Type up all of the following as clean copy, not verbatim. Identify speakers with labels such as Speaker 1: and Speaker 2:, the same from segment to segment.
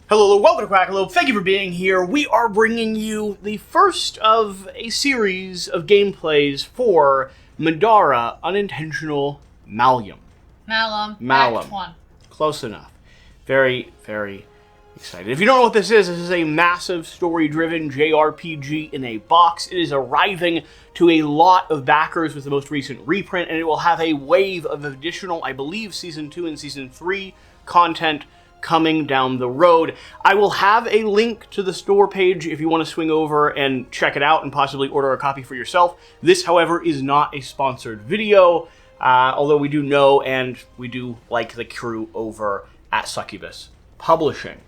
Speaker 1: Hello, welcome to Quackalope. Thank you for being here. We are bringing you the first of a series of gameplays for Middara, Unintentional Malum.
Speaker 2: Malum. Act 1.
Speaker 1: Close enough. Very, very excited. If you don't know what this is a massive story-driven JRPG in a box. It is arriving to a lot of backers with the most recent reprint, and it will have a wave of additional, I believe, Season 2 and Season 3 content coming down the road. I will have a link to the store page if you want to swing over and check it out and possibly order a copy for yourself. This, however, is not a sponsored video, although we do know and we do like the crew over at Succubus Publishing.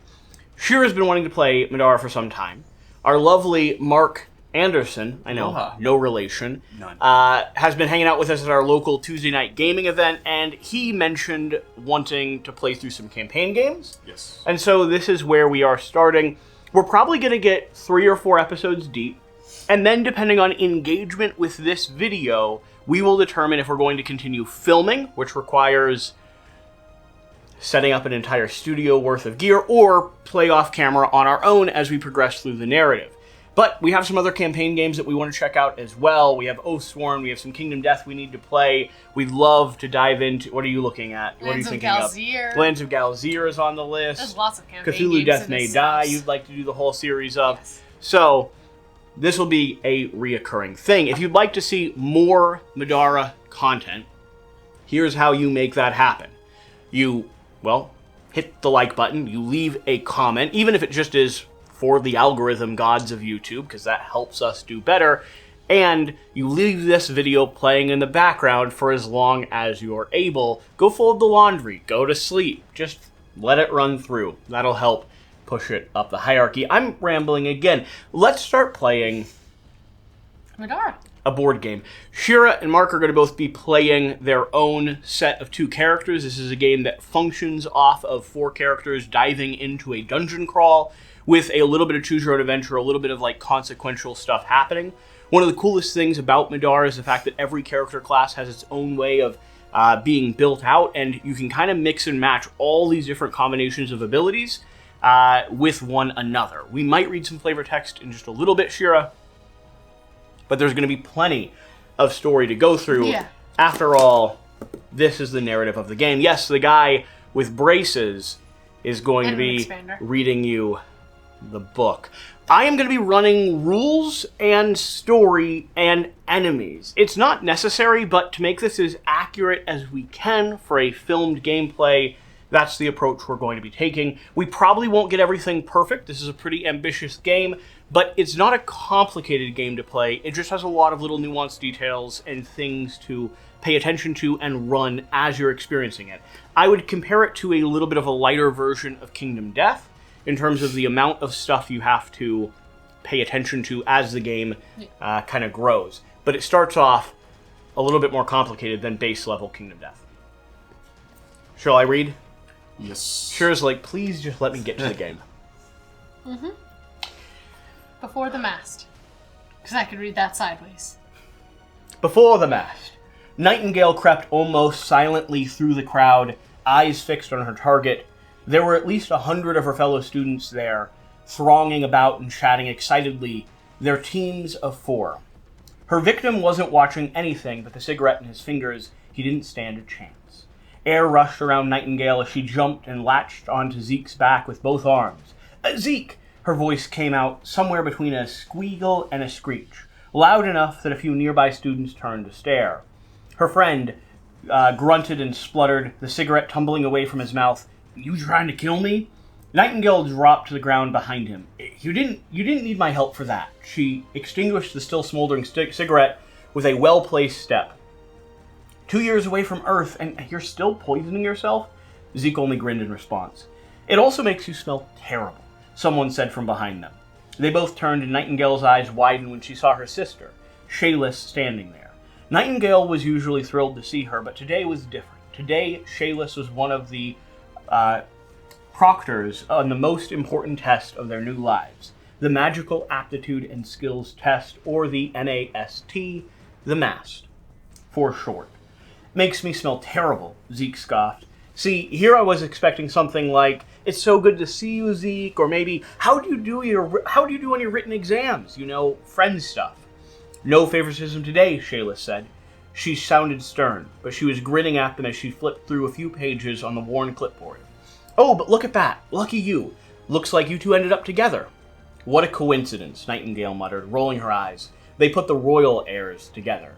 Speaker 1: Shira's been wanting to play Middara for some time. Our lovely Mark Anderson, I know, no relation, has been hanging out with us at our local Tuesday night gaming event, and he mentioned wanting to play through some campaign games.
Speaker 3: Yes.
Speaker 1: And so this is where we are starting. We're probably going to get 3 or 4 episodes deep, and then depending on engagement with this video, we will determine if we're going to continue filming, which requires setting up an entire studio worth of gear, or play off camera on our own as we progress through the narrative. But we have some other campaign games that we want to check out as well. We have Oathsworn, we have some Kingdom Death we need to play. We'd love to dive into... What are you looking at? What are you thinking of? Lands of Galzir is on the list.
Speaker 2: There's lots of campaign
Speaker 1: Cthulhu
Speaker 2: games
Speaker 1: Death
Speaker 2: in
Speaker 1: May
Speaker 2: this
Speaker 1: Die
Speaker 2: house.
Speaker 1: you'd like to do the whole series of.
Speaker 2: Yes.
Speaker 1: So, this will be a reoccurring thing. If you'd like to see more Middara content, here's how you make that happen. You, well, hit the like button, you leave a comment, even if it just is for the algorithm gods of YouTube, because that helps us do better, and you leave this video playing in the background for as long as you're able. Go fold the laundry, go to sleep, just let it run through. That'll help push it up the hierarchy. I'm rambling again. Let's start playing
Speaker 2: Middara.
Speaker 1: a board game. Shira and Mark are going to both be playing their own set of 2 characters. This is a game that functions off of 4 characters diving into a dungeon crawl with a little bit of choose your own adventure, a little bit of like consequential stuff happening. One of the coolest things about Middara is the fact that every character class has its own way of being built out, and you can kind of mix and match all these different combinations of abilities with one another. We might read some flavor text in just a little bit, Shira, but there's going to be plenty of story to go through.
Speaker 2: Yeah.
Speaker 1: After all, this is the narrative of the game. Yes, the guy with braces is going to
Speaker 2: And
Speaker 1: be
Speaker 2: an expander.
Speaker 1: reading you the book. I am going to be running rules and story and enemies. It's not necessary, but to make this as accurate as we can for a filmed gameplay, that's the approach we're going to be taking. We probably won't get everything perfect. This is a pretty ambitious game, but it's not a complicated game to play. It just has a lot of little nuanced details and things to pay attention to and run as you're experiencing it. I would compare it to a little bit of a lighter version of Kingdom Death in terms of the amount of stuff you have to pay attention to as the game kind of grows. But it starts off a little bit more complicated than base level Kingdom Death. Shall I read?
Speaker 3: Yes.
Speaker 1: Shira's like, please just let me get to the game.
Speaker 2: Before the mast. Because I could read that sideways.
Speaker 1: Before the mast, Nightingale crept almost silently through the crowd, eyes fixed on her target. There were at least 100 of her fellow students there, thronging about and chatting excitedly, their teams of 4. Her victim wasn't watching anything but the cigarette in his fingers. He didn't stand a chance. Air rushed around Nightingale as she jumped and latched onto Zeke's back with both arms. Zeke! Her voice came out somewhere between a squeal and a screech, loud enough that a few nearby students turned to stare. Her friend grunted and spluttered, the cigarette tumbling away from his mouth. You trying to kill me? Nightingale dropped to the ground behind him. You didn't need my help for that. She extinguished the still smoldering cigarette with a well-placed step. 2 years away from Earth, and you're still poisoning yourself? Zeke only grinned in response. It also makes you smell terrible, someone said from behind them. They both turned, and Nightingale's eyes widened when she saw her sister, Shayless, standing there. Nightingale was usually thrilled to see her, but today was different. Today, Shayless was one of the proctors on the most important test of their new lives, the Magical Aptitude and Skills Test, or the MAST, the MAST, for short. Makes me smell terrible, Zeke scoffed. See, here I was expecting something like, "It's so good to see you, Zeke," or maybe, how do you do on your written exams? Friend stuff. "No favoritism today," Shayla said. She sounded stern, but she was grinning at them as she flipped through a few pages on the worn clipboard. "Oh, but look at that. Lucky you. Looks like you two ended up together." "What a coincidence," Nightingale muttered, rolling her eyes. "They put the royal heirs together."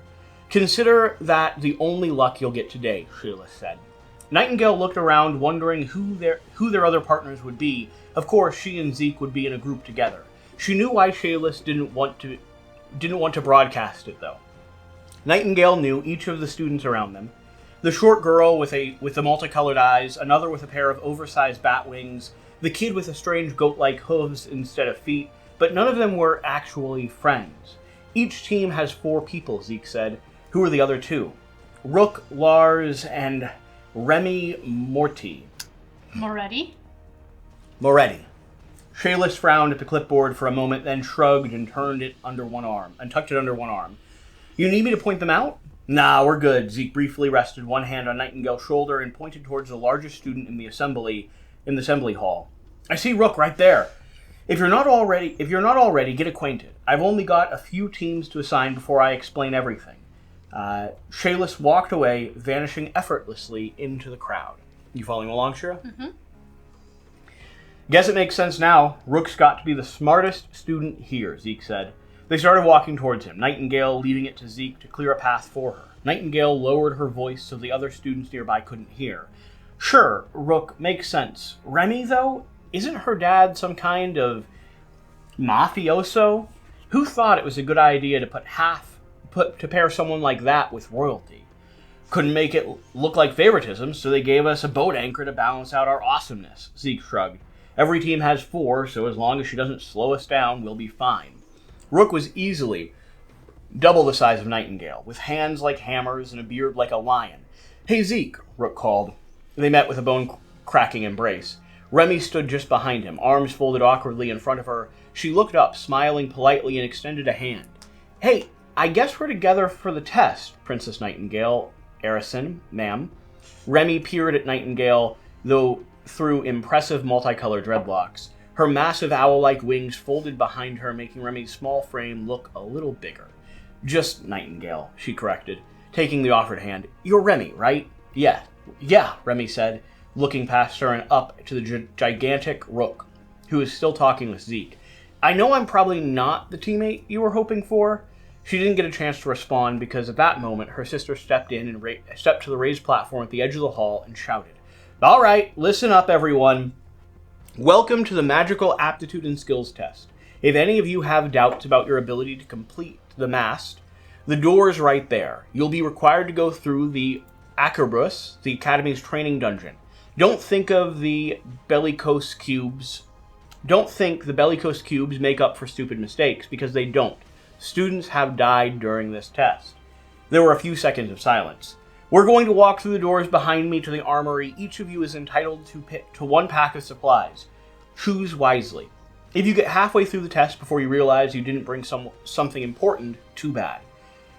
Speaker 1: "Consider that the only luck you'll get today," Shayla said. Nightingale looked around, wondering who their other partners would be. Of course, she and Zeke would be in a group together. She knew why Shayla didn't want to broadcast it, though. Nightingale knew each of the students around them. The short girl with the multicolored eyes, another with a pair of oversized bat wings, the kid with a strange goat-like hooves instead of feet, but none of them were actually friends. "Each team has 4 people," Zeke said. "Who are the other 2? "Rook, Lars, and Remy Moretti."
Speaker 2: Moretti?
Speaker 1: Moretti. Shayla frowned at the clipboard for a moment, then shrugged and tucked it under one arm. "You need me to point them out?" "Nah, we're good." Zeke briefly rested one hand on Nightingale's shoulder and pointed towards the largest student in the assembly hall. "I see Rook right there. If you're not already, get acquainted. I've only got a few teams to assign before I explain everything." Shayla walked away, vanishing effortlessly into the crowd. You following along, Shira?
Speaker 2: Mm-hmm.
Speaker 1: "Guess it makes sense now. Rook's got to be the smartest student here," Zeke said. They started walking towards him, Nightingale leaving it to Zeke to clear a path for her. Nightingale lowered her voice so the other students nearby couldn't hear. "Sure, Rook, makes sense. Remy, though? Isn't her dad some kind of mafioso? Who thought it was a good idea to pair someone like that with royalty? Couldn't make it look like favoritism, so they gave us a boat anchor to balance out our awesomeness," Zeke shrugged. "Every team has 4, so as long as she doesn't slow us down, we'll be fine." Rook was easily double the size of Nightingale, with hands like hammers and a beard like a lion. "Hey, Zeke," Rook called. They met with a bone-cracking embrace. Remy stood just behind him, arms folded awkwardly in front of her. She looked up, smiling politely, and extended a hand. "Hey, I guess we're together for the test, Princess Nightingale. Arison, ma'am." Remy peered at Nightingale, though through impressive multicolored dreadlocks. Her massive owl-like wings folded behind her, making Remy's small frame look a little bigger. "Just Nightingale," she corrected, taking the offered hand. "You're Remy, right?" Yeah, Remy said, looking past her and up to the gigantic Rook, who was still talking with Zeke. "I know I'm probably not the teammate you were hoping for." She didn't get a chance to respond because at that moment her sister stepped in and stepped to the raised platform at the edge of the hall and shouted, "All right, listen up, everyone. Welcome to the Magical Aptitude and Skills Test. If any of you have doubts about your ability to complete the mast, the door is right there. You'll be required to go through the Acrobus, the Academy's training dungeon. Don't think the bellicose cubes make up for stupid mistakes, because they don't. Students have died during this test." There were a few seconds of silence. "We're going to walk through the doors behind me to the armory. Each of you is entitled to 1 pack of supplies. Choose wisely. If you get halfway through the test before you realize you didn't bring something important, too bad."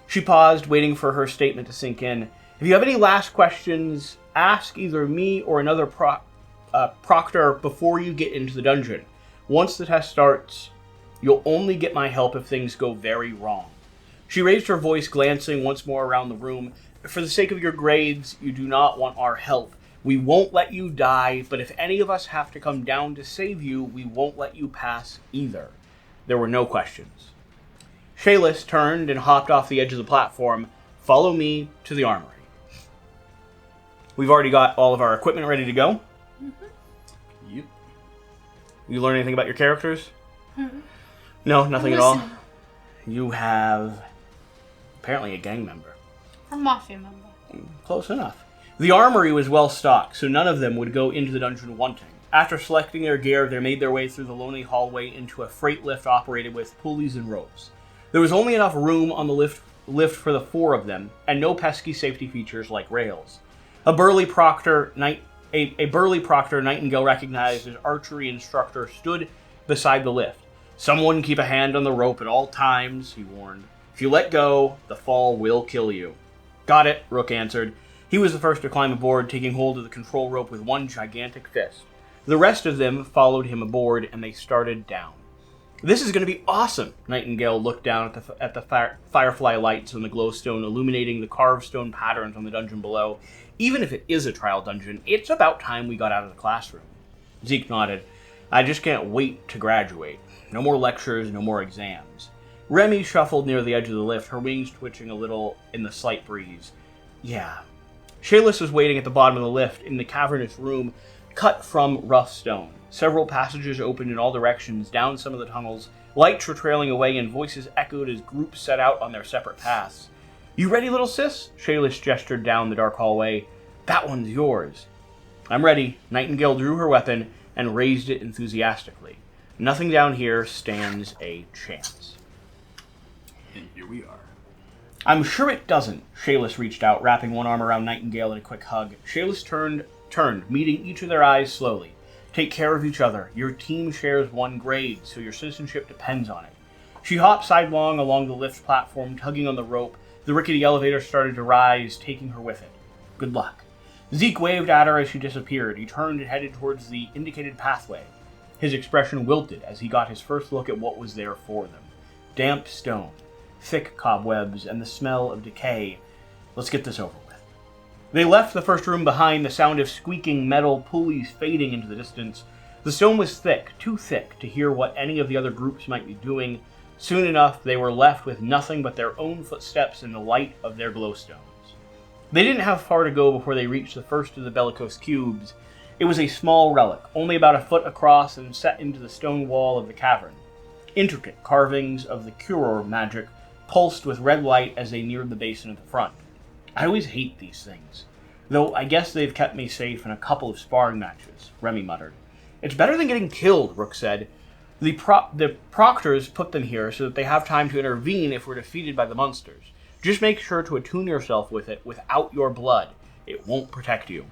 Speaker 1: She paused, waiting for her statement to sink in. "If you have any last questions, ask either me or another proctor before you get into the dungeon. Once the test starts, you'll only get my help if things go very wrong." She raised her voice, glancing once more around the room. "For the sake of your grades, you do not want our help. We won't let you die, but if any of us have to come down to save you, we won't let you pass either." There were no questions. Shayla turned and hopped off the edge of the platform. "Follow me to the armory." We've already got all of our equipment ready to go. Mm-hmm. Yep. You learn anything about your characters?
Speaker 2: Mm-hmm.
Speaker 1: No, nothing at all. You have apparently a gang member.
Speaker 2: A mafia member.
Speaker 1: Close enough. The armory was well stocked, so none of them would go into the dungeon wanting. After selecting their gear, they made their way through the lonely hallway into a freight lift operated with pulleys and ropes. There was only enough room on the lift for the 4 of them, and no pesky safety features like rails. A burly proctor Nightingale recognized as archery instructor stood beside the lift. "Someone keep a hand on the rope at all times," he warned. "If you let go, the fall will kill you." "Got it," Rook answered. He was the first to climb aboard, taking hold of the control rope with one gigantic fist. The rest of them followed him aboard, and they started down. This is going to be awesome! Nightingale looked down at the firefly lights on the glowstone illuminating the carved stone patterns on the dungeon below. Even if it is a trial dungeon, it's about time we got out of the classroom. Zeke nodded. I just can't wait to graduate. No more lectures, no more exams. Remy shuffled near the edge of the lift, her wings twitching a little in the slight breeze. Yeah. Shayless was waiting at the bottom of the lift in the cavernous room cut from rough stone. Several passages opened in all directions down some of the tunnels. Lights were trailing away and voices echoed as groups set out on their separate paths. You ready, little sis? Shayless gestured down the dark hallway. That one's yours. I'm ready. Nightingale drew her weapon and raised it enthusiastically. Nothing down here stands a chance.
Speaker 3: And here we are.
Speaker 1: I'm sure it doesn't. Shayless reached out, wrapping one arm around Nightingale in a quick hug. Shayless turned, meeting each of their eyes slowly. Take care of each other. Your team shares one grade, so your citizenship depends on it. She hopped sidelong along the lift platform, tugging on the rope. The rickety elevator started to rise, taking her with it. Good luck. Zeke waved at her as she disappeared. He turned and headed towards the indicated pathway. His expression wilted as he got his first look at what was there for them. Damp stone, thick cobwebs, and the smell of decay. Let's get this over with. They left the first room behind, the sound of squeaking metal pulleys fading into the distance. The stone was thick, too thick to hear what any of the other groups might be doing. Soon enough, they were left with nothing but their own footsteps in the light of their glowstones. They didn't have far to go before they reached the first of the bellicose cubes. It was a small relic, only about a foot across and set into the stone wall of the cavern. Intricate carvings of the Curor magic pulsed with red light as they neared the basin at the front. I always hate these things. Though I guess they've kept me safe in a couple of sparring matches, Remy muttered. It's better than getting killed, Rook said. The proctors put them here so that they have time to intervene if we're defeated by the monsters. Just make sure to attune yourself with it without your blood. It won't protect you.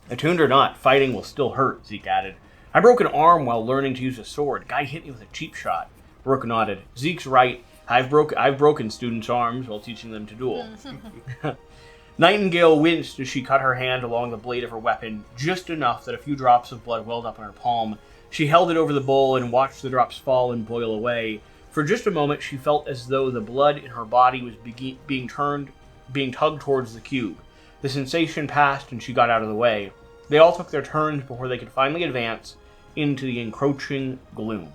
Speaker 1: Attuned or not, fighting will still hurt, Zeke added. I broke an arm while learning to use a sword. Guy hit me with a cheap shot. Rook nodded. Zeke's right. I've broken students' arms while teaching them to duel. Nightingale winced as she cut her hand along the blade of her weapon, just enough that a few drops of blood welled up on her palm. She held it over the bowl and watched the drops fall and boil away. For just a moment, she felt as though the blood in her body was being tugged towards the cube. The sensation passed and she got out of the way. They all took their turns before they could finally advance into the encroaching gloom.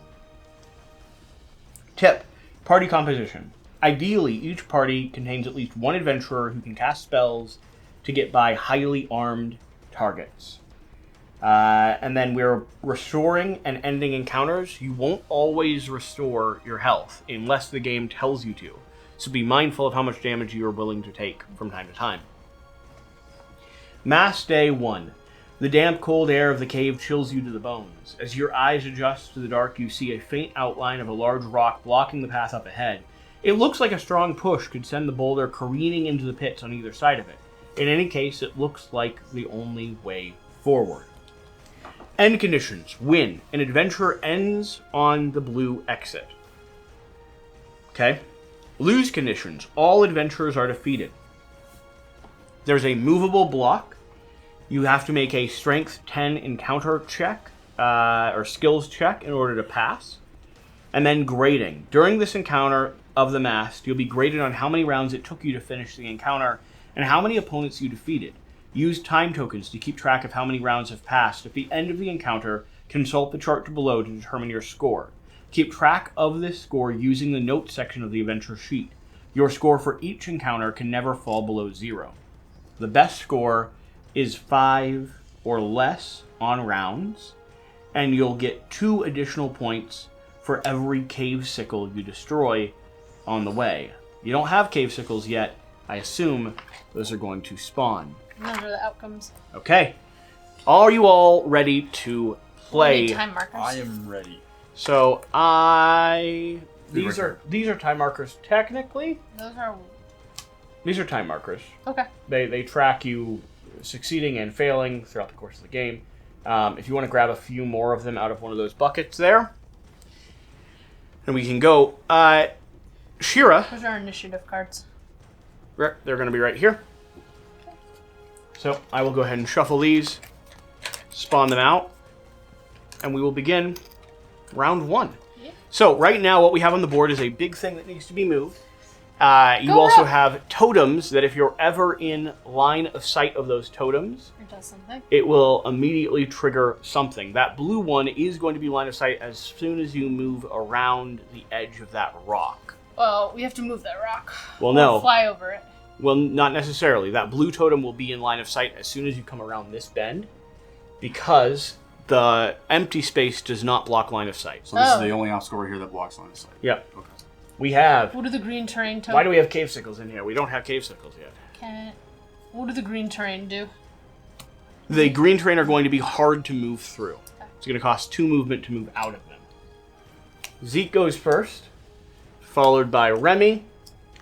Speaker 1: Tip: party composition. Ideally, each party contains at least one adventurer who can cast spells to get by highly armed targets. And then we're restoring and ending encounters. You won't always restore your health unless the game tells you to. So be mindful of how much damage you are willing to take from time to time. Mass Day 1. The damp, cold air of the cave chills you to the bones. As your eyes adjust to the dark, you see a faint outline of a large rock blocking the path up ahead. It looks like a strong push could send the boulder careening into the pits on either side of it. In any case, it looks like the only way forward. End conditions. Win. An adventurer ends on the blue exit. Okay. Lose conditions. All adventurers are defeated. There's a movable block. You have to make a strength 10 encounter check, or skills check in order to pass. And then grading. During this encounter of the mast, you'll be graded on how many rounds it took you to finish the encounter and how many opponents you defeated. Use time tokens to keep track of how many rounds have passed. At the end of the encounter, consult the chart below to determine your score. Keep track of this score using the notes section of the adventure sheet. Your score for each encounter can never fall below 0. The best score is 5 or less on rounds, and you'll get 2 additional points for every cave sickle you destroy on the way. You don't have cave sickles yet. I assume those are going to spawn.
Speaker 2: Those are the outcomes.
Speaker 1: Okay. Are you all ready to play?
Speaker 2: We need time markers.
Speaker 3: I am ready.
Speaker 1: So these are time markers technically. These are time markers.
Speaker 2: Okay.
Speaker 1: They track you succeeding and failing throughout the course of the game. If you want to grab a few more of them out of one of those buckets there, and we can go. Shira.
Speaker 2: Those are initiative cards.
Speaker 1: They're going to be right here. So I will go ahead and shuffle these, spawn them out. and we will begin round 1.
Speaker 2: Yeah.
Speaker 1: So right now what we have on the board is a big thing that needs to be moved. You
Speaker 2: Go
Speaker 1: also
Speaker 2: up.
Speaker 1: have totems that if you're ever in line of sight of those totems,
Speaker 2: It does something.
Speaker 1: it will immediately trigger something. That blue one is going to be line of sight as soon as you move around the edge of that rock.
Speaker 2: Well, we have to move that rock.
Speaker 1: Well,
Speaker 2: Or
Speaker 1: no.
Speaker 2: fly over it.
Speaker 1: Well, not necessarily. That blue totem will be in line of sight as soon as you come around this bend, because the empty space does not block line of sight.
Speaker 3: So this
Speaker 2: Oh.
Speaker 3: is the only obstacle right here that blocks line of sight.
Speaker 1: Yep.
Speaker 3: Okay.
Speaker 1: We have...
Speaker 2: What do the green terrain
Speaker 1: Why do we have cave sickles in here? We don't have cave sickles yet.
Speaker 2: What do the green terrain do?
Speaker 1: The green terrain are going to be hard to move through. It's going to cost 2 movement to move out of them. Zeke goes first, followed by Remy,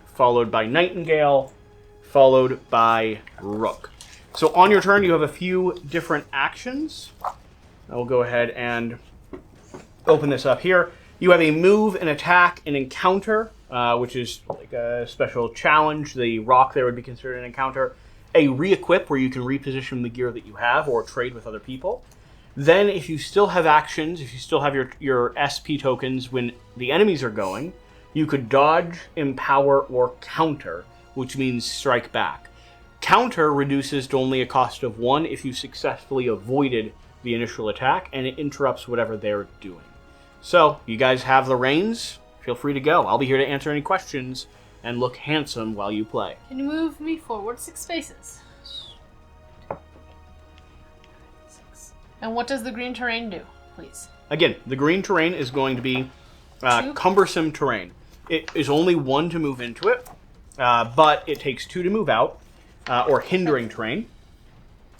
Speaker 1: followed by Nightingale, followed by Rook. So on your turn, you have a few different actions. I will go ahead and open this up here. You have a move, an attack, an encounter, which is like a special challenge. The rock there would be considered an encounter. A re-equip, where you can reposition the gear that you have or trade with other people. Then, if you still have actions, if you still have your SP tokens when the enemies are going, you could dodge, empower, or counter, which means strike back. Counter reduces to only a cost of 1 if you successfully avoided the initial attack, and it interrupts whatever they're doing. So, you guys have the reins. Feel free to go. I'll be here to answer any questions and look handsome while you play.
Speaker 2: Can you move me forward 6 spaces? 6. And what does the green terrain do, please?
Speaker 1: Again, the green terrain is going to be cumbersome terrain. It is only 1 to move into it, but it takes 2 to move out, or hindering terrain.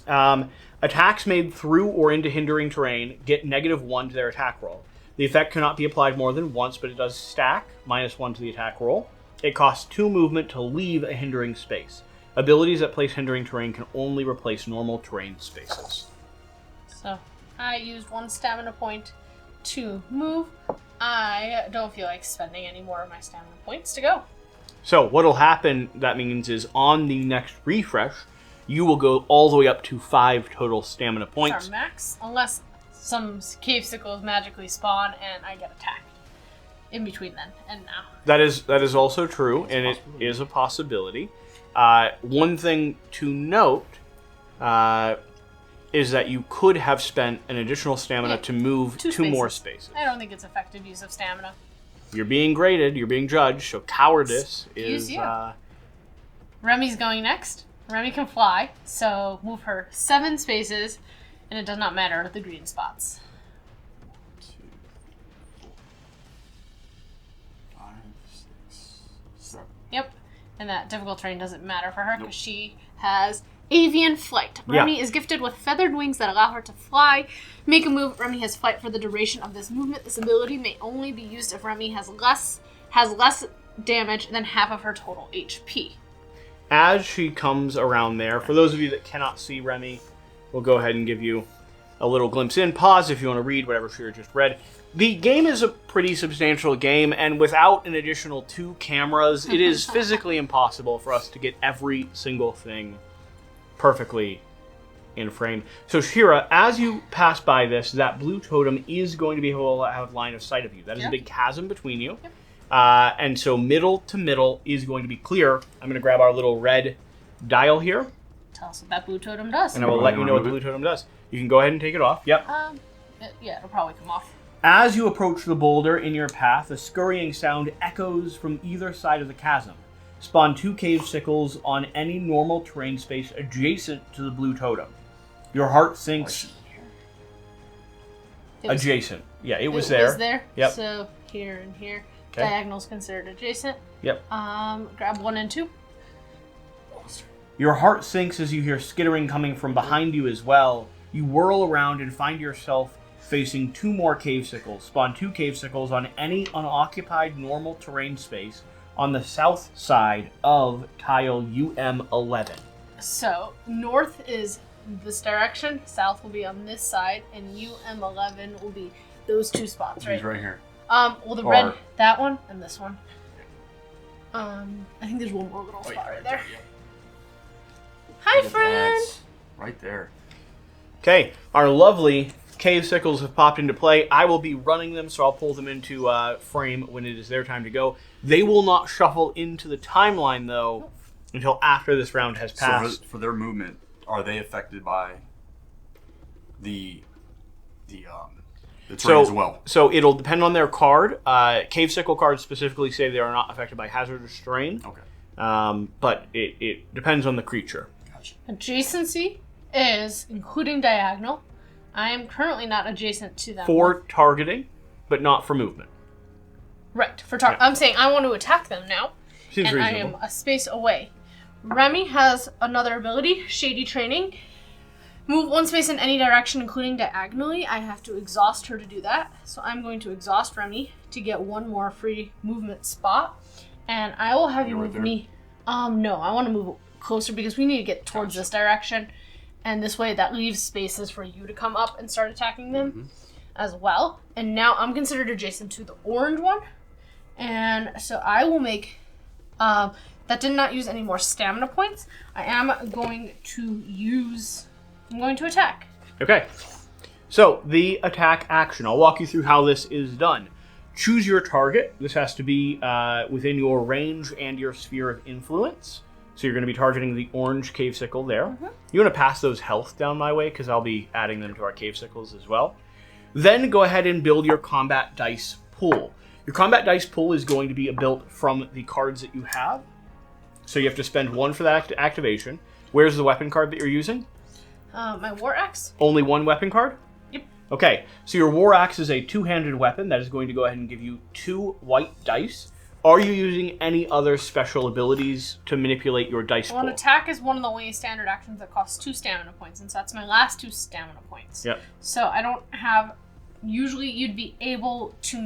Speaker 1: Attacks made through or into hindering terrain get -1 to their attack roll. The effect cannot be applied more than once, but it does stack, -1 to the attack roll. It costs 2 movement to leave a hindering space. Abilities that place hindering terrain can only replace normal terrain spaces.
Speaker 2: So, I used 1 stamina point to move. I don't feel like spending any more of my stamina points to go.
Speaker 1: So what'll happen, that means, is on the next refresh, you will go all the way up to 5 total stamina points.
Speaker 2: It's our max, unless some cave sickles magically spawn and I get attacked. In between then and now.
Speaker 1: That is also true, and it is a possibility. One thing to note is that you could have spent an additional stamina to move 2 more spaces.
Speaker 2: I don't think it's effective use of stamina.
Speaker 1: You're being graded, you're being judged, so cowardice is...
Speaker 2: Remy's going next. Remy can fly, so move her 7 spaces, and it does not matter the green spots.
Speaker 3: 1, 2, 4, 5, 6, 7.
Speaker 2: Yep, and that difficult terrain doesn't matter for her because she has avian flight. Remy is gifted with feathered wings that allow her to fly. Make a move. Remy has flight for the duration of this movement. This ability may only be used if Remy has less damage than half of her total HP.
Speaker 1: As she comes around there, for those of you that cannot see Remy, we'll go ahead and give you a little glimpse in. Pause if you want to read whatever she just read. The game is a pretty substantial game, and without an additional 2 cameras, it is physically impossible for us to get every single thing perfectly in frame. So Shira, as you pass by this, that blue totem is going to be able to have line of sight of you. That is a big chasm between you.
Speaker 2: Yep.
Speaker 1: And so middle to middle is going to be clear. I'm going to grab our little red dial here.
Speaker 2: Tell us what that blue totem does.
Speaker 1: And I will let you know what the blue totem does. You can go ahead and take it off. Yep.
Speaker 2: Yeah, it'll probably come off.
Speaker 1: As you approach the boulder in your path, a scurrying sound echoes from either side of the chasm. Spawn 2 cave sickles on any normal terrain space adjacent to the blue totem. Your heart sinks. Adjacent. Yeah, it was there.
Speaker 2: It was there?
Speaker 1: Yep.
Speaker 2: So here and here.
Speaker 1: Okay.
Speaker 2: Diagonal's considered adjacent.
Speaker 1: Yep.
Speaker 2: Grab 1 and 2.
Speaker 1: Your heart sinks as you hear skittering coming from behind you as well. You whirl around and find yourself facing 2 more cave sickles. Spawn 2 cave sickles on any unoccupied normal terrain space on the south side of tile UM11.
Speaker 2: So, north is this direction, south will be on this side, and UM11 will be those 2 spots, right?
Speaker 3: He's right here.
Speaker 2: Well, the red, that one, and this one. I think there's one more little spot right there. Hi, friend!
Speaker 3: Right there.
Speaker 1: Okay, our lovely cave sickles have popped into play. I will be running them, so I'll pull them into frame when it is their time to go. They will not shuffle into the timeline, though, until after this round has passed.
Speaker 3: So for their movement, are they affected by the terrain as well?
Speaker 1: So it'll depend on their card. Cave sickle cards specifically say they are not affected by hazardous terrain.
Speaker 3: Okay.
Speaker 1: But it depends on the creature.
Speaker 3: Gotcha.
Speaker 2: Adjacency is including diagonal. I am currently not adjacent to them.
Speaker 1: For targeting, but not for movement.
Speaker 2: Right. I'm saying I want to attack them now.
Speaker 1: Seems
Speaker 2: and
Speaker 1: reasonable.
Speaker 2: I am a space away. Remy has another ability, Shady Training. Move one space in any direction, including diagonally. I have to exhaust her to do that. So I'm going to exhaust Remy to get one more free movement spot. And I will have you move me. No, I want to move closer because we need to get towards this direction. And this way that leaves spaces for you to come up and start attacking them as well. And now I'm considered adjacent to the orange one. And so I will make... that did not use any more stamina points. I am going to use... I'm going to attack.
Speaker 1: Okay. So, the attack action. I'll walk you through how this is done. Choose your target. This has to be within your range and your sphere of influence. So you're going to be targeting the orange cave sickle there. You want to pass those health down my way because I'll be adding them to our cave sickles as well. Then go ahead and build your combat dice pool. Your combat dice pool is going to be built from the cards that you have. So you have to spend one for that activation. Where's the weapon card that you're using?
Speaker 2: My War Axe.
Speaker 1: Only one weapon card?
Speaker 2: Yep.
Speaker 1: Okay, so your War Axe is a two-handed weapon that is going to go ahead and give you 2 white dice. Are you using any other special abilities to manipulate your dice pool?
Speaker 2: Well, an attack is one of the only standard actions that costs 2 stamina points, and so that's my last 2 stamina points.
Speaker 1: Yep.
Speaker 2: So I don't have... Usually you'd be able to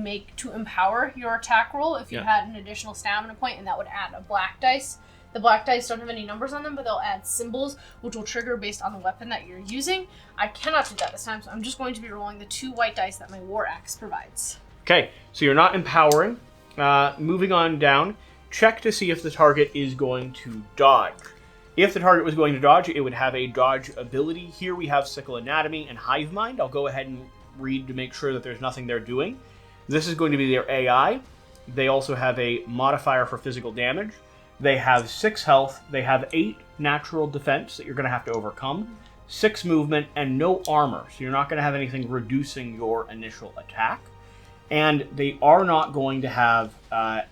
Speaker 2: empower your attack roll if you had an additional stamina point, and that would add a black dice. The black dice don't have any numbers on them, but they'll add symbols, which will trigger based on the weapon that you're using. I cannot do that this time, so I'm just going to be rolling the 2 white dice that my War Axe provides.
Speaker 1: Okay, so you're not empowering. Moving on down, check to see if the target is going to dodge. If the target was going to dodge, it would have a dodge ability. Here we have Sickle Anatomy and Hive Mind. I'll go ahead and read to make sure that there's nothing they're doing. This is going to be their AI. They also have a modifier for physical damage. They have 6 health. They have 8 natural defense that you're going to have to overcome, 6 movement, and no armor. So you're not going to have anything reducing your initial attack. And they are not going to have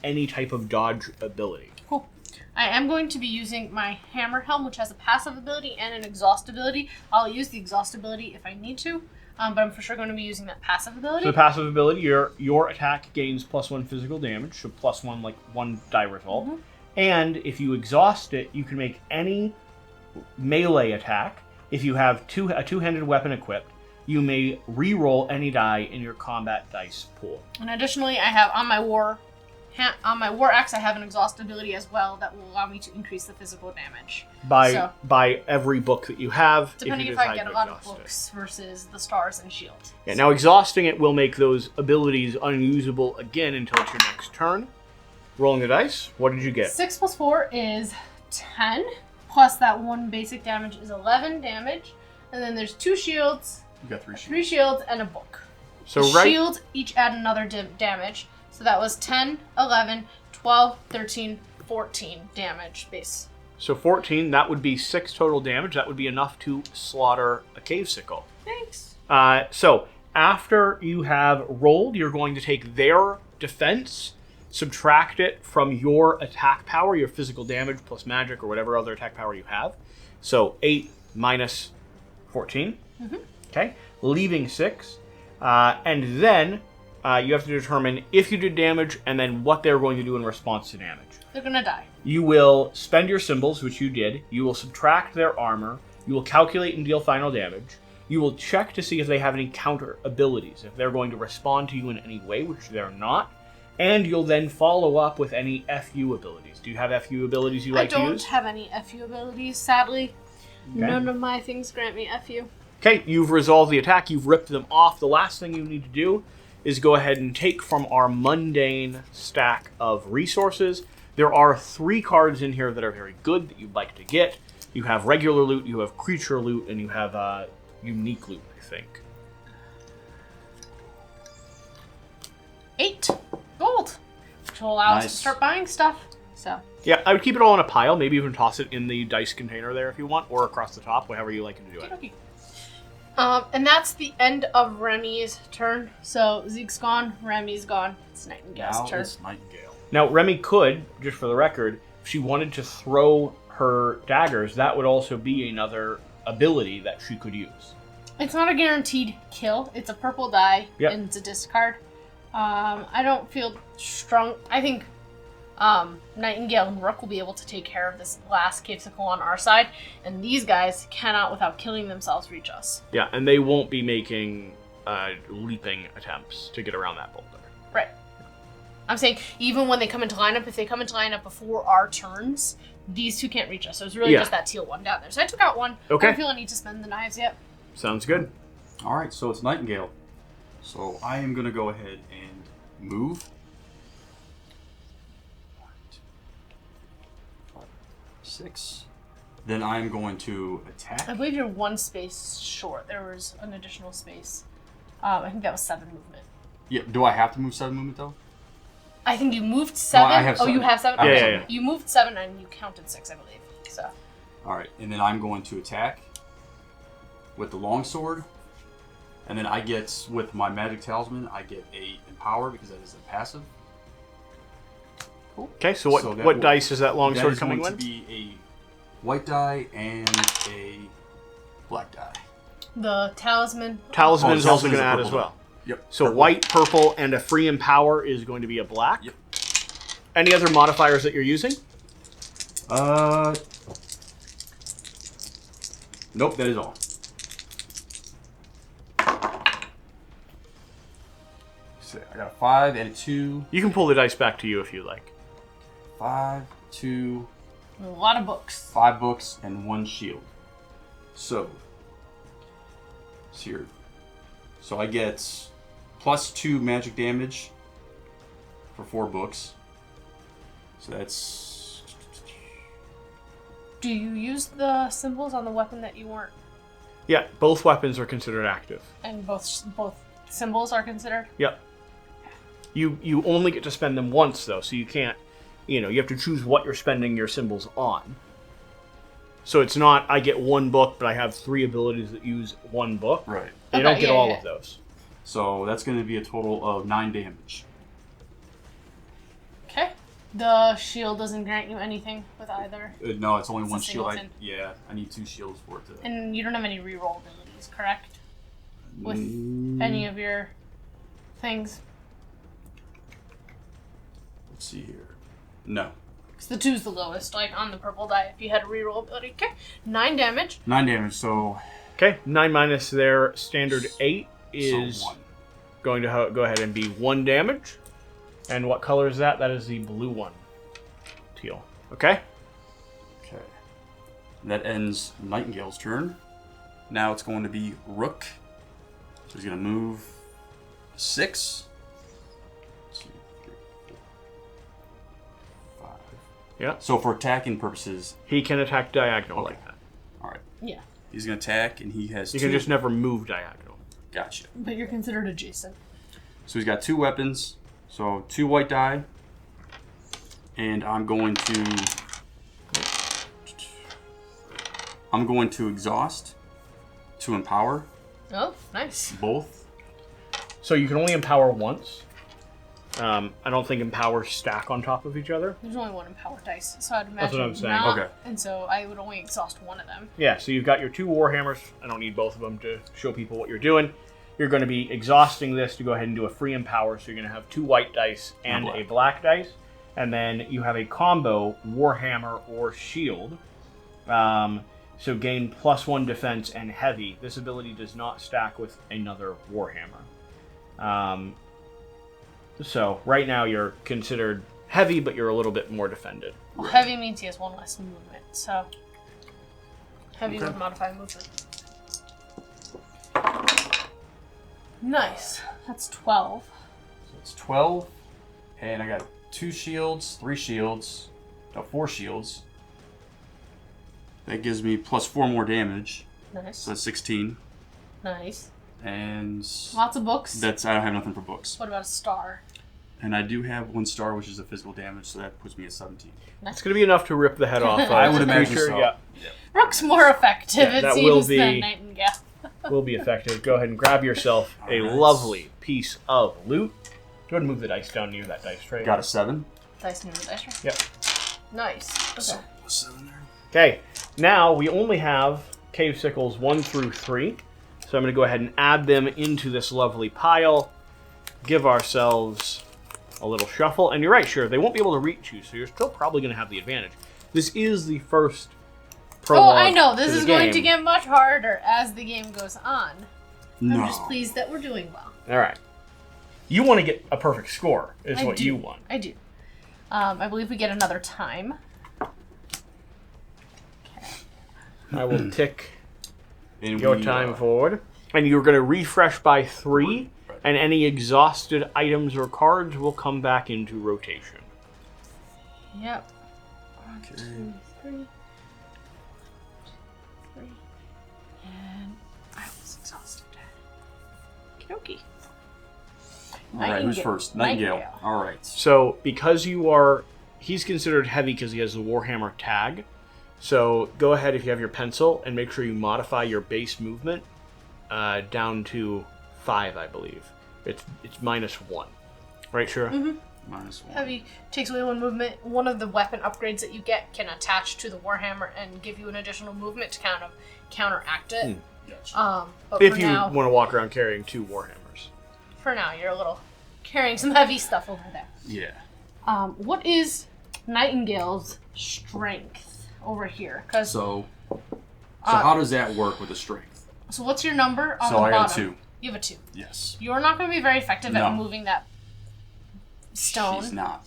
Speaker 1: any type of dodge ability.
Speaker 2: Cool. I am going to be using my Hammer Helm, which has a passive ability and an exhaust ability. I'll use the exhaust ability if I need to, but I'm for sure going to be using that passive ability.
Speaker 1: So the passive ability, your attack gains +1 physical damage, so +1 like 1 die result. And if you exhaust it, you can make any melee attack. If you have a two-handed weapon equipped, you may re-roll any die in your combat dice pool.
Speaker 2: And additionally, I have on my War Axe, I have an exhaust ability as well that will allow me to increase the physical damage.
Speaker 1: By every book that you have.
Speaker 2: Depending if I get a lot of books versus the Stars and Shield.
Speaker 1: Yeah, now exhausting it will make those abilities unusable again until it's your next turn. Rolling the dice, what did you get?
Speaker 2: 6 + 4 is 10, plus that 1 basic damage is 11 damage, and then there's 2 shields.
Speaker 3: You got 3 shields.
Speaker 2: 3 shields and a book.
Speaker 1: So
Speaker 2: the shields each add another damage. So that was 10, 11, 12, 13, 14 damage base.
Speaker 1: So 14, that would be 6 total damage. That would be enough to slaughter a cave sickle.
Speaker 2: Thanks.
Speaker 1: So after you have rolled, you're going to take their defense, subtract it from your attack power, your physical damage plus magic or whatever other attack power you have. So 8 minus 14. Okay, leaving 6. And then you have to determine if you did damage and then what they're going to do in response to damage.
Speaker 2: They're going to die.
Speaker 1: You will spend your symbols, which you did. You will subtract their armor. You will calculate and deal final damage. You will check to see if they have any counter abilities, if they're going to respond to you in any way, which they're not. And you'll then follow up with any FU abilities. Do you have FU abilities you like to use?
Speaker 2: I don't have any FU abilities, sadly. Okay. None of my things grant me FU.
Speaker 1: Okay, you've resolved the attack. You've ripped them off. The last thing you need to do is go ahead and take from our mundane stack of resources. There are 3 cards in here that are very good that you'd like to get. You have regular loot, you have creature loot, and you have unique loot, I think.
Speaker 2: 8 gold, which will allow us to
Speaker 3: Nice.
Speaker 2: start buying stuff. So
Speaker 1: Yeah, I would keep it all in a pile. Maybe even toss it in the dice container there if you want, or across the top, whatever you like to do it.
Speaker 2: okay. And that's the end of Remy's turn. So Zeke's gone, Remy's gone. It's Nightingale's
Speaker 3: Now
Speaker 2: turn.
Speaker 3: it's Nightingale.
Speaker 1: Now, Remy could, just for the record, if she wanted to throw her daggers, that would also be another ability that she could use.
Speaker 2: It's not a guaranteed kill. It's a purple die,
Speaker 1: Yep.
Speaker 2: and it's a discard. I don't feel strong. I think Nightingale and Rook will be able to take care of this last Capesicle on our side, and these guys cannot, without killing themselves, reach us.
Speaker 1: Yeah, and they won't be making leaping attempts to get around that boulder.
Speaker 2: Right. I'm saying, even when they come into lineup, if they come into lineup before our turns, these two can't reach us. So it's really just that teal one down there. So I took out one.
Speaker 1: Okay.
Speaker 2: I don't feel I need to spend the knives yet.
Speaker 1: Sounds good.
Speaker 3: All right, so it's Nightingale. So I am going to go ahead and move. 1, 2, 5, 6. Then I'm going to attack.
Speaker 2: I believe you're one space short. There was an additional space. I think that was 7 movement.
Speaker 3: Yeah, do I have to move 7 movement though?
Speaker 2: I think you moved 7.
Speaker 3: I have
Speaker 2: Oh, you
Speaker 3: 7.
Speaker 2: have 7?
Speaker 3: I have
Speaker 2: Okay.
Speaker 3: 7.
Speaker 2: You moved 7 and you counted 6, I believe. So.
Speaker 3: All right, and then I'm going to attack with the longsword. And then I get, with my magic talisman, I get a empower because that is a passive. Cool.
Speaker 1: Okay, so what
Speaker 3: So that
Speaker 1: what
Speaker 3: will-
Speaker 1: dice is that longsword
Speaker 3: That is
Speaker 1: coming
Speaker 3: going
Speaker 1: with?
Speaker 3: to be a white die and a black die.
Speaker 2: The talisman.
Speaker 1: Talisman
Speaker 3: Oh,
Speaker 1: is also
Speaker 3: talisman
Speaker 1: going
Speaker 3: is
Speaker 1: to
Speaker 3: a
Speaker 1: add
Speaker 3: purple
Speaker 1: as well.
Speaker 3: Yep.
Speaker 1: So
Speaker 3: purple.
Speaker 1: white, purple, and a free empower is going to be a black.
Speaker 3: Yep.
Speaker 1: Any other modifiers that you're using?
Speaker 3: Nope, that is all. So I got a 5 and a 2.
Speaker 1: You can pull the dice back to you if you like.
Speaker 3: 5, 2,
Speaker 2: A lot of books.
Speaker 3: 5 books, and 1 shield. So, it's here. So I get +2 magic damage for 4 books. So that's...
Speaker 2: Do you use the symbols on the weapon that you weren't?
Speaker 1: Yeah, both weapons are considered active.
Speaker 2: And both symbols are considered?
Speaker 1: Yep. You only get to spend them once, though, so you can't... You have to choose what you're spending your symbols on. So it's not, I get 1 book, but I have 3 abilities that use 1 book.
Speaker 3: Right.
Speaker 1: You
Speaker 2: Okay,
Speaker 1: don't get
Speaker 2: yeah,
Speaker 1: all
Speaker 2: yeah.
Speaker 1: of those.
Speaker 3: So that's going to be a total of 9 damage.
Speaker 2: Okay. The shield doesn't grant you anything with either.
Speaker 3: No, it's only
Speaker 2: It's a
Speaker 3: 1 shield.
Speaker 2: singleton.
Speaker 3: I need 2 shields for it to...
Speaker 2: And you don't have any reroll abilities, correct? With any of your things.
Speaker 3: Let's see here. No.
Speaker 2: Because the 2's the lowest, like on the purple die, if you had a reroll ability. Okay. 9 damage.
Speaker 3: 9 damage, so...
Speaker 1: Okay, 9 minus their standard 8 is
Speaker 3: So 1.
Speaker 1: going to go ahead and be 1 damage. And what color is that? That is the blue one. Teal. Okay?
Speaker 3: Okay. That ends Nightingale's turn. Now it's going to be Rook. So he's going to move 6. 2, 3, 4, 5.
Speaker 1: Yeah.
Speaker 3: So for attacking purposes,
Speaker 1: He can attack diagonal
Speaker 3: Okay.
Speaker 1: like that.
Speaker 3: alright.
Speaker 2: Yeah.
Speaker 3: He's going to attack, and he has
Speaker 1: You
Speaker 3: 2.
Speaker 1: can just never move diagonal.
Speaker 3: Gotcha.
Speaker 2: But you're considered adjacent.
Speaker 3: So he's got 2 weapons. So 2 white die. And I'm going to exhaust to empower
Speaker 2: Oh, nice.
Speaker 3: both.
Speaker 1: So you can only empower once. I don't think empowers stack on top of each other.
Speaker 2: There's only 1 empower dice, so I'd imagine
Speaker 1: That's what I'm saying.
Speaker 2: not.
Speaker 3: Okay.
Speaker 2: And so I would only exhaust 1 of them.
Speaker 1: Yeah, so you've got your 2 warhammers. I don't need both of them to show people what you're doing. You're going to be exhausting this to go ahead and do a free empower. So you're going to have 2 white dice and
Speaker 3: black.
Speaker 1: a black dice. And then you have a combo warhammer or shield. So gain +1 defense and heavy. This ability does not stack with another warhammer. So right now you're considered heavy, but you're a little bit more defended.
Speaker 2: Well, heavy means he has 1 less movement, so heavy
Speaker 3: Okay.
Speaker 2: would modify movement. Nice. That's 12.
Speaker 3: So it's 12. And I got 2 shields, 3 shields, no, 4 shields. That gives me +4 more damage.
Speaker 2: Nice.
Speaker 3: So that's 16.
Speaker 2: Nice.
Speaker 3: And
Speaker 2: Lots of books.
Speaker 3: I don't have nothing for books.
Speaker 2: What about a star?
Speaker 3: And I do have 1 star, which is a physical damage, so that puts me at 17.
Speaker 1: It's going to be enough to rip the head off.
Speaker 3: I would imagine
Speaker 1: creature.
Speaker 3: so.
Speaker 1: Yeah.
Speaker 2: Rook's more effective,
Speaker 1: Yeah,
Speaker 2: it
Speaker 1: that
Speaker 2: seems,
Speaker 1: will be-
Speaker 2: than Nightingale.
Speaker 1: Will be effective. Go ahead and grab yourself a
Speaker 3: Alright.
Speaker 1: lovely piece of loot. Go ahead and move the dice down near that dice tray.
Speaker 3: Got a 7.
Speaker 2: Dice near the dice roll.
Speaker 1: Yep.
Speaker 2: Nice. Okay.
Speaker 3: So, a 7 there.
Speaker 1: Okay, now we only have cave sickles 1 through 3. So I'm going to go ahead and add them into this lovely pile. Give ourselves a little shuffle. And you're right, sure, they won't be able to reach you, so you're still probably going to have the advantage. This is the first prologue.
Speaker 2: Oh, I know. This
Speaker 1: to the
Speaker 2: is going to
Speaker 1: game.
Speaker 2: get much harder as the game goes on.
Speaker 3: No.
Speaker 2: I'm just pleased that we're doing well.
Speaker 1: All right. You want to get a perfect score, is
Speaker 2: I
Speaker 1: what
Speaker 2: do.
Speaker 1: you want.
Speaker 2: I do. I believe we get another time.
Speaker 1: I will tick
Speaker 3: And
Speaker 1: your
Speaker 3: we,
Speaker 1: time forward. And you're going to refresh by 3, and any exhausted items or cards will come back into rotation.
Speaker 2: Yep.
Speaker 3: Okay.
Speaker 2: 2, 3. 3. And I was exhausted. Okie
Speaker 3: All right, who's first? Nightingale. All right.
Speaker 1: So, because you are... He's considered heavy because he has the Warhammer tag. So, go ahead if you have your pencil and make sure you modify your base movement down to 5, I believe. It's -1. Right, Shira?
Speaker 2: Mm-hmm.
Speaker 3: -1.
Speaker 2: Heavy takes away 1 movement. One of the weapon upgrades that you get can attach to the Warhammer and give you an additional movement to kind of counteract it.
Speaker 3: Gotcha.
Speaker 2: But
Speaker 1: If
Speaker 2: for
Speaker 1: you
Speaker 2: now,
Speaker 1: want to walk around carrying 2 Warhammers.
Speaker 2: for now, you're a little carrying some heavy stuff over there.
Speaker 3: Yeah.
Speaker 2: What is Nightingale's strength over here? Because
Speaker 3: So how does that work with the strength?
Speaker 2: so what's your number on
Speaker 3: So
Speaker 2: the
Speaker 3: I got a
Speaker 2: bottom?
Speaker 3: 2.
Speaker 2: You have a 2.
Speaker 3: Yes.
Speaker 2: You're not going to be very effective
Speaker 3: No.
Speaker 2: at moving that stone.
Speaker 3: She's not.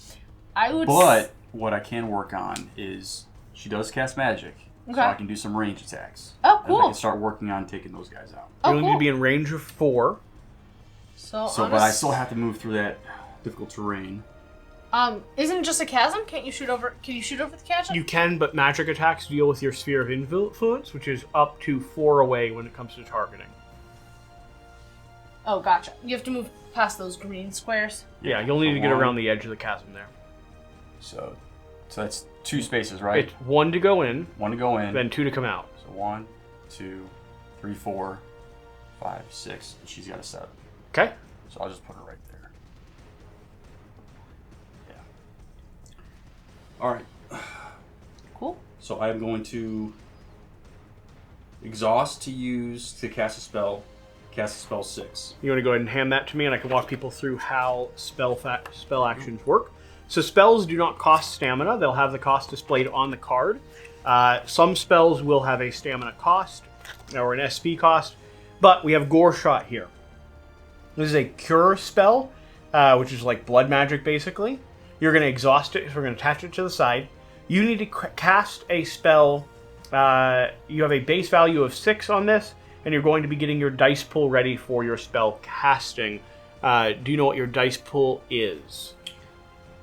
Speaker 2: I would.
Speaker 3: But what I can work on is she does cast magic, so
Speaker 2: Okay.
Speaker 3: I can do some range attacks.
Speaker 2: Oh,
Speaker 3: And I
Speaker 2: cool.
Speaker 3: can start working on taking those guys out.
Speaker 2: Oh,
Speaker 1: you only need
Speaker 2: cool.
Speaker 1: to be in range of 4.
Speaker 2: So,
Speaker 3: So, but I still have to move through that difficult terrain.
Speaker 2: Isn't it just a chasm? Can't you shoot over? Can you shoot over the chasm?
Speaker 1: You can, but magic attacks deal with your sphere of influence, which is up to 4 away when it comes to targeting.
Speaker 2: Oh, gotcha. You have to move past those green squares.
Speaker 1: Yeah, you'll need
Speaker 3: so
Speaker 1: to get
Speaker 3: 1.
Speaker 1: around the edge of the chasm there.
Speaker 3: So that's 2 spaces, right?
Speaker 1: It's 1 to go in,
Speaker 3: 1 to go in.
Speaker 1: then 2 to come out.
Speaker 3: So 1, 2, 3, 4, 5, 6. And she's got a 7.
Speaker 1: Okay?
Speaker 3: So I'll just put her right there. Yeah. All right.
Speaker 2: Cool.
Speaker 3: So I'm going to exhaust to cast a spell. Cast a spell 6.
Speaker 1: You want to go ahead and hand that to me, and I can walk people through how spell actions work. So spells do not cost stamina. They'll have the cost displayed on the card. Some spells will have a stamina cost or an SP cost, but we have Gore Shot here. This is a cure spell, which is like blood magic, basically. You're going to exhaust it, so we're going to attach it to the side. You need to cast a spell. You have a base value of 6 on this, and you're going to be getting your dice pool ready for your spell casting. Do you know what your dice pool is?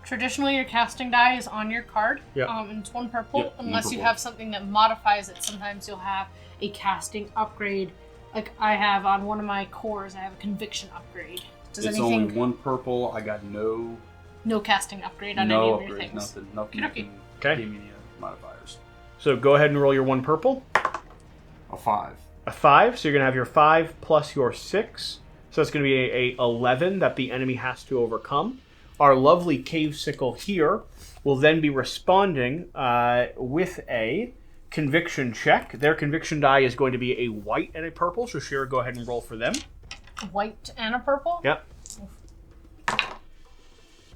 Speaker 2: Traditionally, your casting die is on your card.
Speaker 1: Yep.
Speaker 2: And it's 1 purple.
Speaker 3: Yep, one
Speaker 2: Unless you
Speaker 3: purple.
Speaker 2: have something that modifies it. Sometimes you'll have a casting upgrade. Like I have on one of my cores, I have a conviction upgrade. Does
Speaker 3: It's
Speaker 2: anything...
Speaker 3: only 1 purple. I got no
Speaker 2: casting upgrade on any
Speaker 3: no
Speaker 2: of your
Speaker 3: upgrades,
Speaker 2: things.
Speaker 3: nothing
Speaker 2: Okay.
Speaker 3: can give me any modifiers.
Speaker 1: So go ahead and roll your 1 purple.
Speaker 3: A 5.
Speaker 1: A 5, so you're going to have your 5 plus your 6. So it's going to be a 11 that the enemy has to overcome. Our lovely cave sickle here will then be responding with a conviction check. Their conviction die is going to be a white and a purple, so Shira, go ahead and roll for them.
Speaker 2: White and a purple?
Speaker 1: Yep.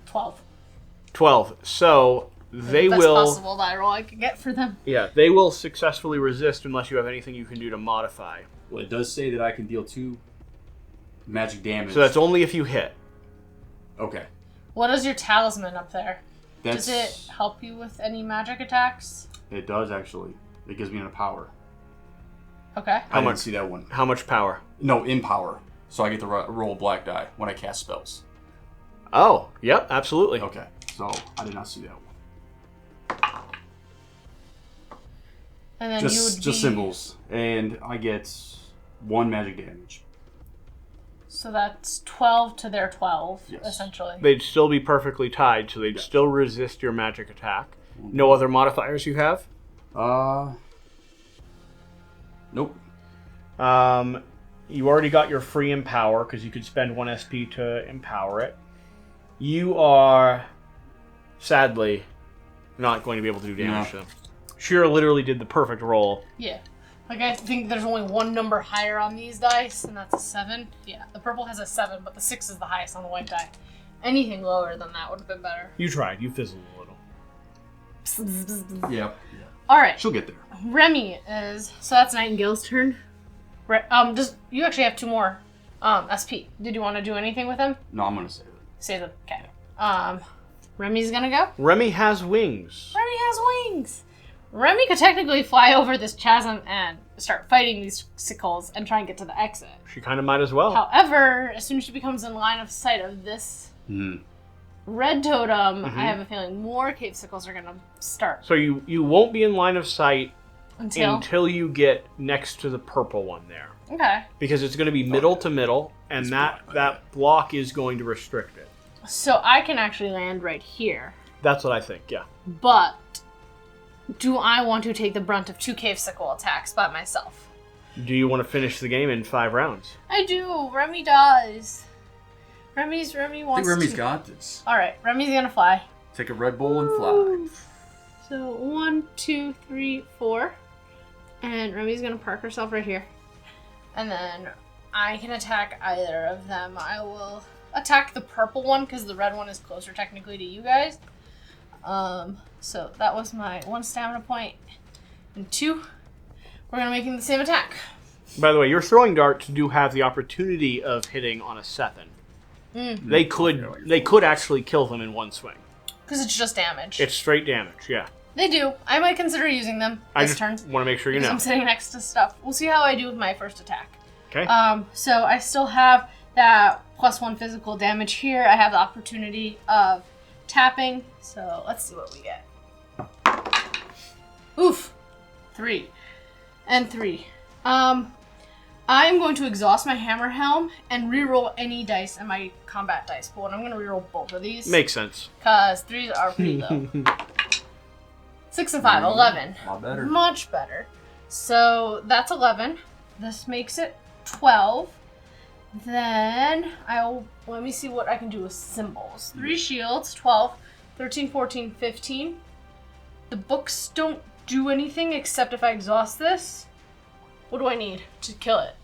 Speaker 2: 12.
Speaker 1: 12. So they
Speaker 2: Best
Speaker 1: will...
Speaker 2: possible die roll I could get for them.
Speaker 1: Yeah, they will successfully resist unless you have anything you can do to modify.
Speaker 3: Well, it does say that I can deal 2 magic damage.
Speaker 1: So that's only if you hit.
Speaker 3: Okay.
Speaker 2: What is your talisman up there?
Speaker 3: That's,
Speaker 2: Does it help you with any magic attacks?
Speaker 3: It does, actually. It gives me a power.
Speaker 2: Okay.
Speaker 3: I
Speaker 1: much?
Speaker 3: didn't see that one.
Speaker 1: How much power?
Speaker 3: No, in power. So I get to roll a black die when I cast spells.
Speaker 1: Oh, yep, absolutely.
Speaker 3: Okay. So I did not see that one.
Speaker 2: And then you would
Speaker 3: Just
Speaker 2: be...
Speaker 3: symbols. And I get 1 magic damage.
Speaker 2: So that's 12 to their 12,
Speaker 3: Yes.
Speaker 2: essentially.
Speaker 1: They'd still be perfectly tied, so they'd still resist your magic attack. No other modifiers you have?
Speaker 3: Nope.
Speaker 1: You already got your free empower, because you could spend 1 SP to empower it. You are, sadly, not going to be able to do damage to them. Shira literally did the perfect roll.
Speaker 2: Yeah. Like, I think there's only one number higher on these dice, and that's a 7. Yeah, the purple has a 7, but the 6 is the highest on the white die. Anything lower than that would have been better.
Speaker 1: You tried. You fizzled a little.
Speaker 3: Yeah.
Speaker 2: Alright.
Speaker 3: She'll get there.
Speaker 2: Remy is... So that's Nightingale's turn. You actually have 2 more SP. Did you want to do anything with them?
Speaker 3: No, I'm gonna save it.
Speaker 2: Save them. Okay. Remy's gonna go?
Speaker 1: Remy has wings.
Speaker 2: Remy has wings! Remy could technically fly over this chasm and start fighting these sickles and try and get to the exit.
Speaker 1: She kind of might as well.
Speaker 2: However, as soon as she becomes in line of sight of this red totem, I have a feeling more cave sickles are gonna start.
Speaker 1: So you won't be in line of sight
Speaker 2: Until
Speaker 1: you get next to the purple one there.
Speaker 2: Okay.
Speaker 1: Because it's going to be middle to middle, and that block is going to restrict it.
Speaker 2: So I can actually land right here.
Speaker 1: That's what I think, yeah.
Speaker 2: But do I want to take the brunt of 2 cave sickle attacks by myself?
Speaker 1: Do you want to finish the game in 5 rounds?
Speaker 2: I do. Remy does. Remy wants
Speaker 3: I think Remy's
Speaker 2: to.
Speaker 3: got this.
Speaker 2: Alright, Remy's gonna fly.
Speaker 3: Take a Red Bull and fly.
Speaker 2: So 1, 2, 3, 4. And Remy's gonna park herself right here. And then I can attack either of them. I will attack the purple one because the red one is closer technically to you guys. So that was my 1 stamina point. And 2, we're gonna make the same attack.
Speaker 1: By the way, your throwing darts do have the opportunity of hitting on a 7. They could actually kill them in 1 swing.
Speaker 2: Because it's just damage.
Speaker 1: It's straight damage, yeah.
Speaker 2: They do. I might consider using them this turn.
Speaker 1: I just want to make sure you
Speaker 2: Because
Speaker 1: know.
Speaker 2: I'm sitting next to stuff. We'll see how I do with my first attack.
Speaker 1: Okay.
Speaker 2: So I still have that +1 physical damage here. I have the opportunity of tapping. So let's see what we get. Oof. 3. And 3. I'm going to exhaust my hammer helm and reroll any dice in my combat dice pool. And I'm going to reroll both of these.
Speaker 1: Makes sense.
Speaker 2: Because 3s are pretty low. 6 and 5, 11.
Speaker 3: A lot better.
Speaker 2: Much better. So that's 11. This makes it 12. Then let me see what I can do with symbols. 3 shields, 12, 13, 14, 15. The books don't do anything except if I exhaust this. What do I need to kill it?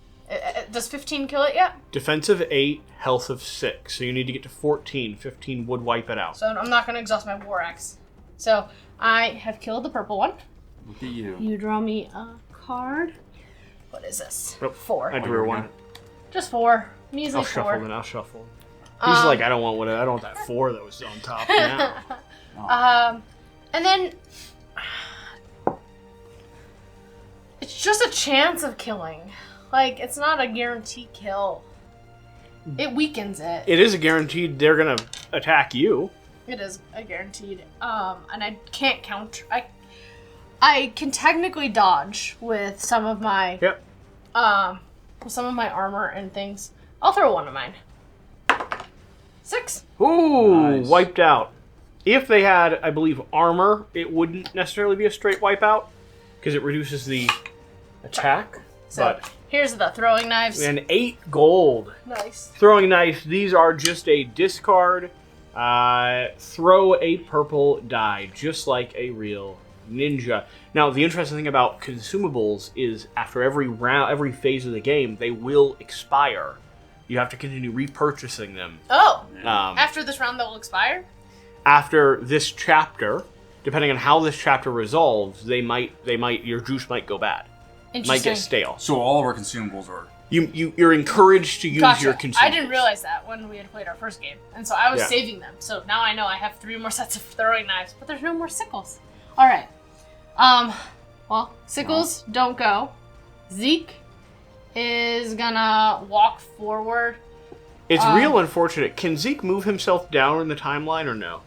Speaker 2: Does 15 kill it yet?
Speaker 1: Defensive 8, health of 6. So you need to get to 14. 15 would wipe it out.
Speaker 2: So I'm not going to exhaust my war axe. So I have killed the purple one.
Speaker 3: Look at you.
Speaker 2: You draw me a card. What is this?
Speaker 1: Nope.
Speaker 2: 4.
Speaker 1: I drew 1.
Speaker 2: Just 4. Measly
Speaker 1: I'll
Speaker 2: 4.
Speaker 1: shuffle then. I'll shuffle. He's like, I don't want that 4 that was on top now.
Speaker 2: And then it's just a chance of killing. Like, it's not a guaranteed kill. It weakens it.
Speaker 1: It is a guaranteed they're going to attack you.
Speaker 2: It is a guaranteed. And I can't counter. I can technically dodge with some of my with some of my armor and things. I'll throw one of mine. 6.
Speaker 1: Ooh,
Speaker 3: Nice.
Speaker 1: wiped out. If they had, I believe, armor, it wouldn't necessarily be a straight wipeout because it reduces the attack.
Speaker 2: So
Speaker 1: But
Speaker 2: here's the throwing knives.
Speaker 1: and 8 gold.
Speaker 2: Nice.
Speaker 1: Throwing knife. These are just a discard. Throw a purple die, just like a real ninja. Now, the interesting thing about consumables is after every round, every phase of the game, they will expire. You have to continue repurchasing them.
Speaker 2: Oh,
Speaker 1: Um,
Speaker 2: after this round they'll expire?
Speaker 1: After this chapter, depending on how this chapter resolves, your juice might go bad. Might
Speaker 2: Interesting.
Speaker 1: get stale.
Speaker 3: So all of our consumables are...
Speaker 1: You're encouraged to use
Speaker 2: Gotcha.
Speaker 1: your consumables.
Speaker 2: I didn't realize that when we had played our first game. And so I was
Speaker 1: Yeah.
Speaker 2: saving them. So now I know I have 3 more sets of throwing knives, but there's no more sickles. Alright. Well, sickles don't go. Zeke is gonna walk forward.
Speaker 1: It's real unfortunate. Can Zeke move himself down in the timeline or no?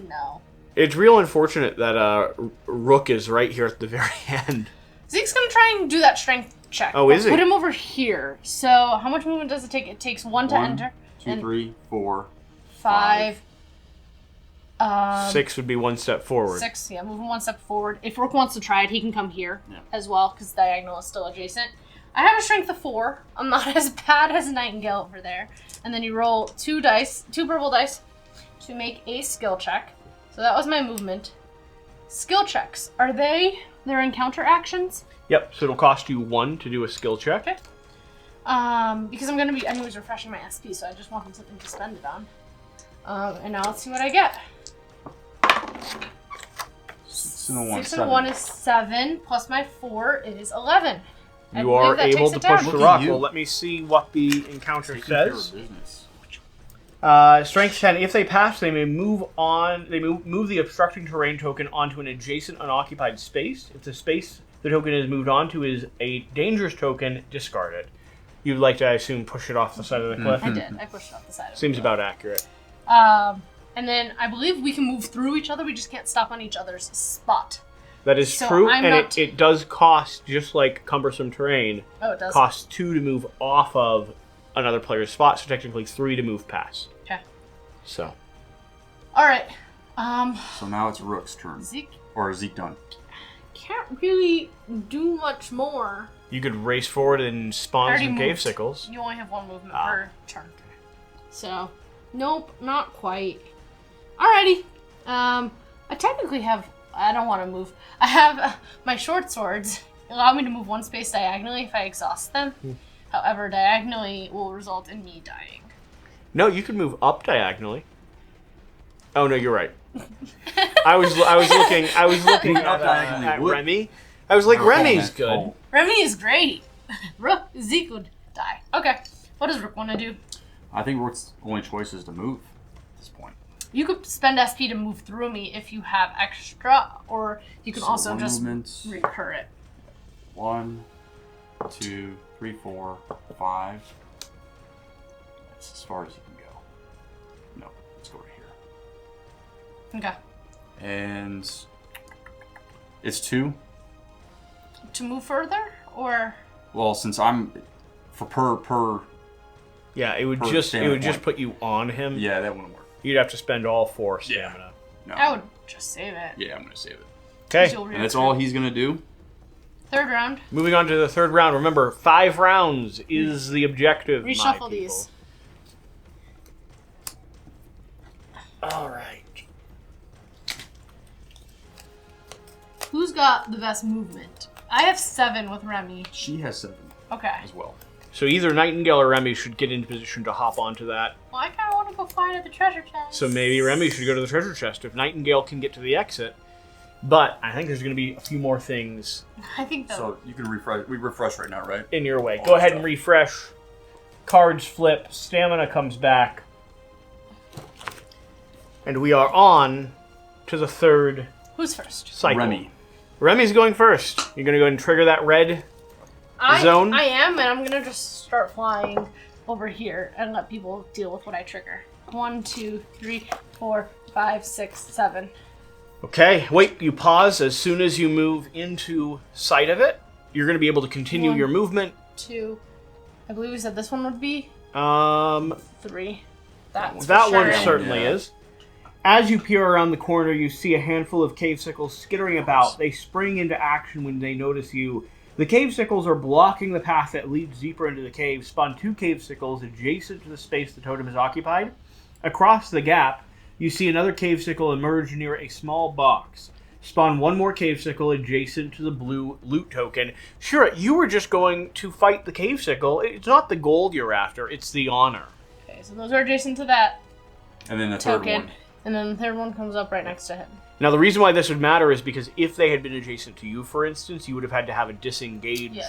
Speaker 2: No.
Speaker 1: It's real unfortunate that Rook is right here at the very end.
Speaker 2: Zeke's gonna try and do that strength check.
Speaker 1: Oh, is he?
Speaker 2: Put him over here. So how much movement does it take? It takes 1 to enter.
Speaker 3: 2, 3, 4,
Speaker 2: 5.
Speaker 1: 6 would be 1 step forward.
Speaker 2: 6, yeah, move him 1 step forward. If Rook wants to try it, he can come here as well, because diagonal is still adjacent. I have a strength of 4. I'm not as bad as Nightingale over there. And then you roll 2 purple dice, to make a skill check. So that was my movement. Skill checks, they're encounter actions?
Speaker 1: Yep, so it'll cost you 1 to do a skill check.
Speaker 2: Okay. Because I'm going to be anyways refreshing my SP, so I just want something to spend it on. And now let's see what I get.
Speaker 3: 6 and a 1,
Speaker 2: 6 and 1 is 7, plus my 4 is 11.
Speaker 1: You are able to push the rock. Well, let me see what the encounter says. Strength 10. If they pass, they may move on. They move the obstructing terrain token onto an adjacent unoccupied space. If the space the token is moved onto is a dangerous token, discard it. You'd like to, I assume, push it off the side of the cliff?
Speaker 2: I did. I pushed it off the side.
Speaker 1: Seems about accurate.
Speaker 2: And then I believe we can move through each other. We just can't stop on each other's spot.
Speaker 1: That is true, and it does cost, just like cumbersome terrain,
Speaker 2: it does.
Speaker 1: Costs 2 to move off of another player's spot, so technically 3 to move past.
Speaker 2: Okay.
Speaker 1: So.
Speaker 2: Alright.
Speaker 3: So now it's Rook's turn.
Speaker 2: Zeke?
Speaker 3: Or is Zeke done?
Speaker 2: Can't really do much more.
Speaker 1: You could race forward and spawn some cave sickles.
Speaker 2: You only have 1 movement per turn. So, nope, not quite. Alrighty. I technically have... I don't want to move. I have my short swords allow me to move 1 space diagonally if I exhaust them. However, diagonally will result in me dying.
Speaker 1: No, you can move up diagonally. Oh no, you're right. I was looking at Remy. I was like, Remy's good.
Speaker 2: Remy is great. Rook, Zeke would die. Okay, what does Rook want to do?
Speaker 3: I think Rook's only choice is to move at this point.
Speaker 2: You could spend SP to move through me if you have extra, or you can also just recur it.
Speaker 3: 1, 2, 3, 4, 5. That's as far as you can go. No, let's go right here.
Speaker 2: Okay.
Speaker 3: And it's 2.
Speaker 2: To move further, or?
Speaker 3: Well, since I'm per.
Speaker 1: Yeah, it would just put you on him.
Speaker 3: Yeah, that wouldn't work.
Speaker 1: You'd have to spend all 4 stamina.
Speaker 3: No.
Speaker 2: I would just save it.
Speaker 3: Yeah, I'm gonna save it.
Speaker 1: Okay.
Speaker 3: And that's all he's gonna do.
Speaker 2: 3rd round.
Speaker 1: Moving on to the 3rd round. Remember, 5 rounds is the objective.
Speaker 2: Reshuffle these.
Speaker 1: All right.
Speaker 2: Who's got the best movement? I have 7 with Remy.
Speaker 3: She has 7.
Speaker 2: Okay.
Speaker 3: As well.
Speaker 1: So either Nightingale or Remy should get into position to hop onto that.
Speaker 2: Well, I kind of want to go fly to the treasure chest.
Speaker 1: So maybe Remy should go to the treasure chest if Nightingale can get to the exit. But I think there's going to be a few more things.
Speaker 2: I think so.
Speaker 3: So you can refresh. We refresh right now, right?
Speaker 1: In your way. Go ahead and refresh. Cards flip. Stamina comes back. And we are on to the 3rd.
Speaker 2: Who's first?
Speaker 1: Cycle.
Speaker 3: Remy.
Speaker 1: Remy's going first. You're going to go ahead and trigger that red zone?
Speaker 2: I am, and I'm going to just start flying over here and let people deal with what I trigger. 1, 2, 3, 4, 5, 6, 7.
Speaker 1: Okay, wait, you pause. As soon as you move into sight of it, you're going to be able to continue your movement.
Speaker 2: 2. I believe we said this one would be? 3.
Speaker 1: That one certainly is. As you peer around the corner, you see a handful of cave sickles skittering about. They spring into action when they notice you. The cave sickles are blocking the path that leads deeper into the cave. Spawn 2 cave sickles adjacent to the space the totem has occupied. Across the gap, you see another cave sickle emerge near a small box. Spawn 1 more cave sickle adjacent to the blue loot token. Sure, you were just going to fight the cave sickle. It's not the gold you're after, it's the honor.
Speaker 2: Okay, so those are adjacent to that
Speaker 3: and then the
Speaker 2: token.
Speaker 3: 3rd one.
Speaker 2: And then the 3rd one comes up right next to him.
Speaker 1: Now, the reason why this would matter is because if they had been adjacent to you, for instance, you would have had to have a disengage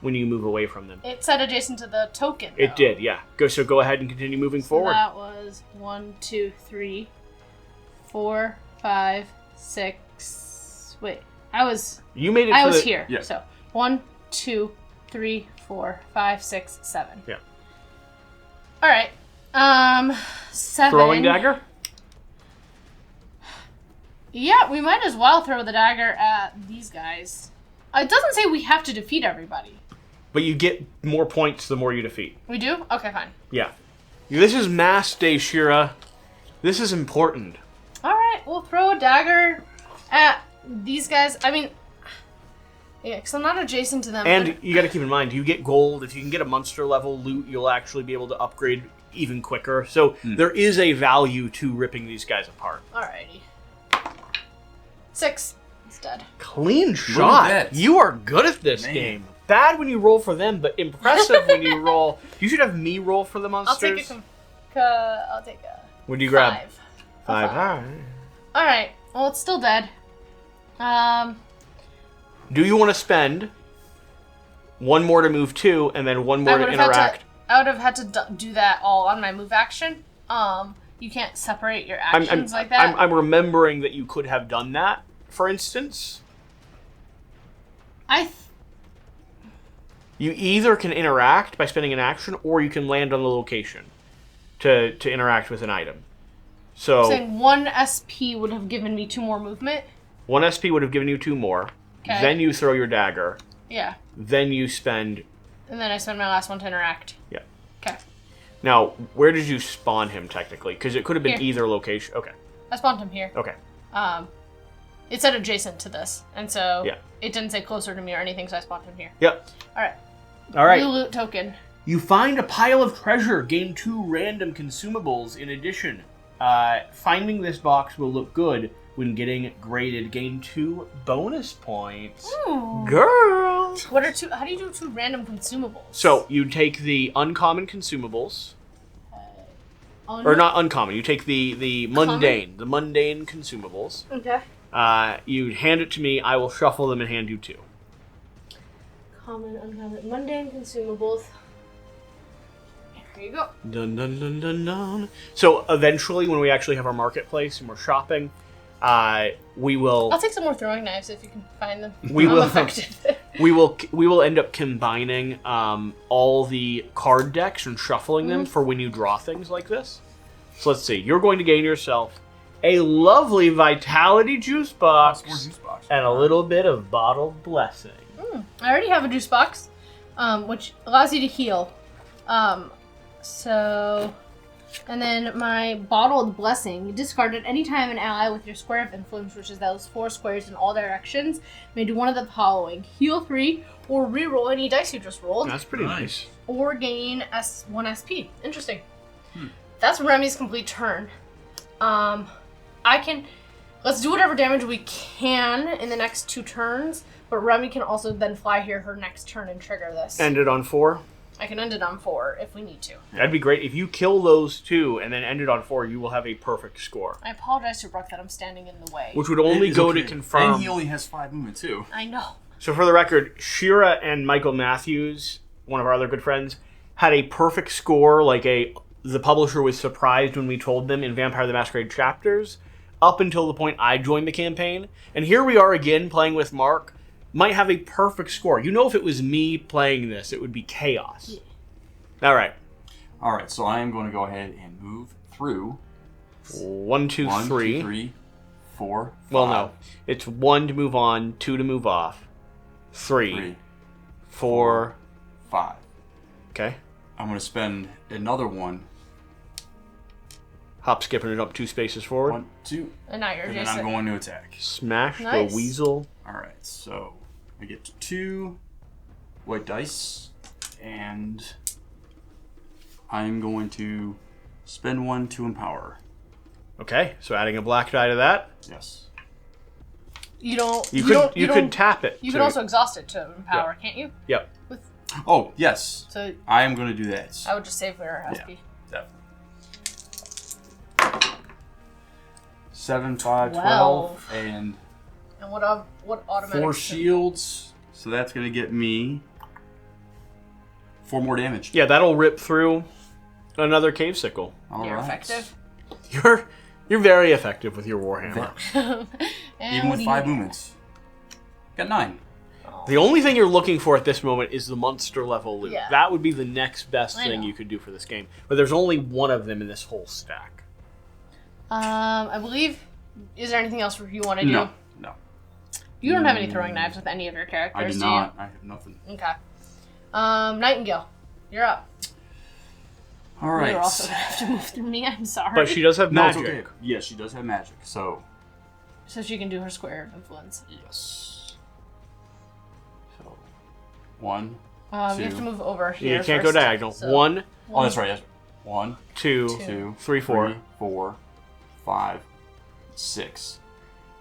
Speaker 1: when you move away from them.
Speaker 2: It said adjacent to the token, though.
Speaker 1: It did, yeah. So go ahead and continue moving forward.
Speaker 2: That was 1, 2, 3, 4, 5, 6. Wait, I was here.
Speaker 3: Yeah.
Speaker 2: So 1, 2, 3, 4, 5, 6, 7.
Speaker 1: Yeah.
Speaker 2: All right. 7.
Speaker 1: Throwing dagger?
Speaker 2: Yeah, we might as well throw the dagger at these guys. It doesn't say we have to defeat everybody.
Speaker 1: But you get more points the more you defeat.
Speaker 2: We do? Okay, fine.
Speaker 1: Yeah. This is Mass Day, Shira. This is important.
Speaker 2: Alright, we'll throw a dagger at these guys. I mean, yeah, because I'm not adjacent to them.
Speaker 1: And you got to keep in mind, you get gold. If you can get a monster level loot, you'll actually be able to upgrade even quicker. So there is a value to ripping these guys apart.
Speaker 2: Alrighty. 6. It's dead.
Speaker 1: Clean shot. You are good at this game. Bad when you roll for them, but impressive when you roll. You should have me roll for the monsters.
Speaker 2: I'll take a...
Speaker 1: What do you grab?
Speaker 2: 5.
Speaker 1: 5.
Speaker 2: Alright. Well, it's still dead.
Speaker 1: Do you want to spend 1 more to move 2, and then 1 more to interact?
Speaker 2: I would have had to do that all on my move action. You can't separate your actions like that.
Speaker 1: I'm remembering that you could have done that, for instance. You either can interact by spending an action, or you can land on the location to interact with an item. So
Speaker 2: saying 1 SP would have given me 2 more movement.
Speaker 1: 1 SP would have given you 2 more.
Speaker 2: Okay.
Speaker 1: Then you throw your dagger.
Speaker 2: Yeah.
Speaker 1: Then you spend...
Speaker 2: And then I spend my last one to interact.
Speaker 1: Yeah.
Speaker 2: Okay.
Speaker 1: Now, where did you spawn him, technically? Because it could have been
Speaker 2: Here.
Speaker 1: either location. Okay.
Speaker 2: I spawned him here.
Speaker 1: Okay.
Speaker 2: It said adjacent to this, and so
Speaker 1: yeah.
Speaker 2: It didn't say closer to me or anything, so I spawned him here.
Speaker 1: Yep.
Speaker 2: All right. New loot token.
Speaker 1: You find a pile of treasure. Gain 2 random consumables in addition. Finding this box will look good when getting graded. Gain 2 bonus points.
Speaker 2: Ooh.
Speaker 1: Girl!
Speaker 2: What are 2? How do you do 2 random consumables?
Speaker 1: So you take the uncommon consumables. Or not uncommon. You take the mundane. The mundane consumables.
Speaker 2: Okay.
Speaker 1: You hand it to me. I will shuffle them and hand you 2.
Speaker 2: Common, uncommon, mundane consumables. Here you go.
Speaker 1: Dun dun dun dun dun. So eventually, when we actually have our marketplace and we're shopping, we will.
Speaker 2: I'll take some more throwing knives if you can find them.
Speaker 1: We will.
Speaker 2: Effective.
Speaker 1: We will end up combining all the card decks and shuffling them for when you draw things like this. So let's see. You're going to gain yourself a lovely vitality juice box, and a little bit of bottled blessing.
Speaker 2: I already have a juice box, which allows you to heal. And then my bottled blessing, discard at any time an ally with your square of influence, which is those 4 squares in all directions, may do one of the following: heal 3, or re-roll any dice you just rolled.
Speaker 1: That's pretty nice.
Speaker 2: Or gain 1 SP. Interesting. That's Remy's complete turn. Let's do whatever damage we can in the next 2 turns, but Remy can also then fly here her next turn and trigger this.
Speaker 1: End it on 4?
Speaker 2: I can end it on 4 if we need to.
Speaker 1: That'd be great. If you kill those 2 and then end it on 4, you will have a perfect score.
Speaker 2: I apologize to Brooke that I'm standing in the way.
Speaker 1: Which would only go to confirm.
Speaker 3: And he only has 5 movement too.
Speaker 2: I know.
Speaker 1: So for the record, Shira and Michael Matthews, one of our other good friends, had a perfect score. The publisher was surprised when we told them in Vampire the Masquerade chapters, up until the point I joined the campaign. And here we are again playing with Mark. Might have a perfect score. You know, if it was me playing this, it would be chaos. Yeah. All right,
Speaker 3: so I am going to go ahead and move through.
Speaker 1: 1, 2, 3.
Speaker 3: 1, 2, 3, 4, 5.
Speaker 1: Well, no. It's 1 to move on, 2 to move off, 3, 4,
Speaker 3: 5.
Speaker 1: Okay.
Speaker 3: I'm going to spend another 1.
Speaker 1: Hop, skipping it up 2 spaces forward.
Speaker 3: 1, 2.
Speaker 2: And now you're
Speaker 3: and
Speaker 2: Jason.
Speaker 3: then I'm going to attack.
Speaker 1: Smash
Speaker 2: Nice.
Speaker 1: the weasel.
Speaker 3: All right, so I get 2 white dice, and I'm going to spend 1 to empower.
Speaker 1: Okay, so adding a black die to that.
Speaker 3: Yes.
Speaker 2: You
Speaker 1: could tap it.
Speaker 2: You could also exhaust it to empower, can't you?
Speaker 1: Yep.
Speaker 3: Oh, yes.
Speaker 2: So
Speaker 3: I am going to do that.
Speaker 2: I would just save her SP.
Speaker 3: Yeah, definitely. 7, 5, 12,
Speaker 2: 12.
Speaker 3: and
Speaker 2: what automatic?
Speaker 3: 4 shields. So that's going to get me 4 more damage.
Speaker 1: Yeah, that'll rip through another cave sickle.
Speaker 2: You're effective.
Speaker 1: You're very effective with your warhammer.
Speaker 3: Even with 5 movements. Got 9.
Speaker 1: The only thing you're looking for at this moment is the monster level loot.
Speaker 2: Yeah.
Speaker 1: That would be the next best thing you could do for this game. But there's only 1 of them in this whole stack.
Speaker 2: I believe. Is there anything else you want to do?
Speaker 3: No.
Speaker 2: You don't have any throwing knives with any of your characters,
Speaker 3: I do not. I have nothing.
Speaker 2: Okay. Nightingale, you're up.
Speaker 3: All right.
Speaker 2: You're also gonna have to move through me. I'm sorry.
Speaker 1: But she does have
Speaker 3: No, it's
Speaker 1: magic.
Speaker 3: okay. Yes, she does have magic. So
Speaker 2: she can do her square of influence.
Speaker 3: yes. So 1.
Speaker 2: You have to move over here.
Speaker 1: You can't
Speaker 2: first.
Speaker 1: go diagonal.
Speaker 2: So,
Speaker 1: 1,
Speaker 3: Oh, that's right. That's right. 1,
Speaker 1: 2,
Speaker 3: 2,
Speaker 1: 3, 4.
Speaker 3: 4, 5, 6.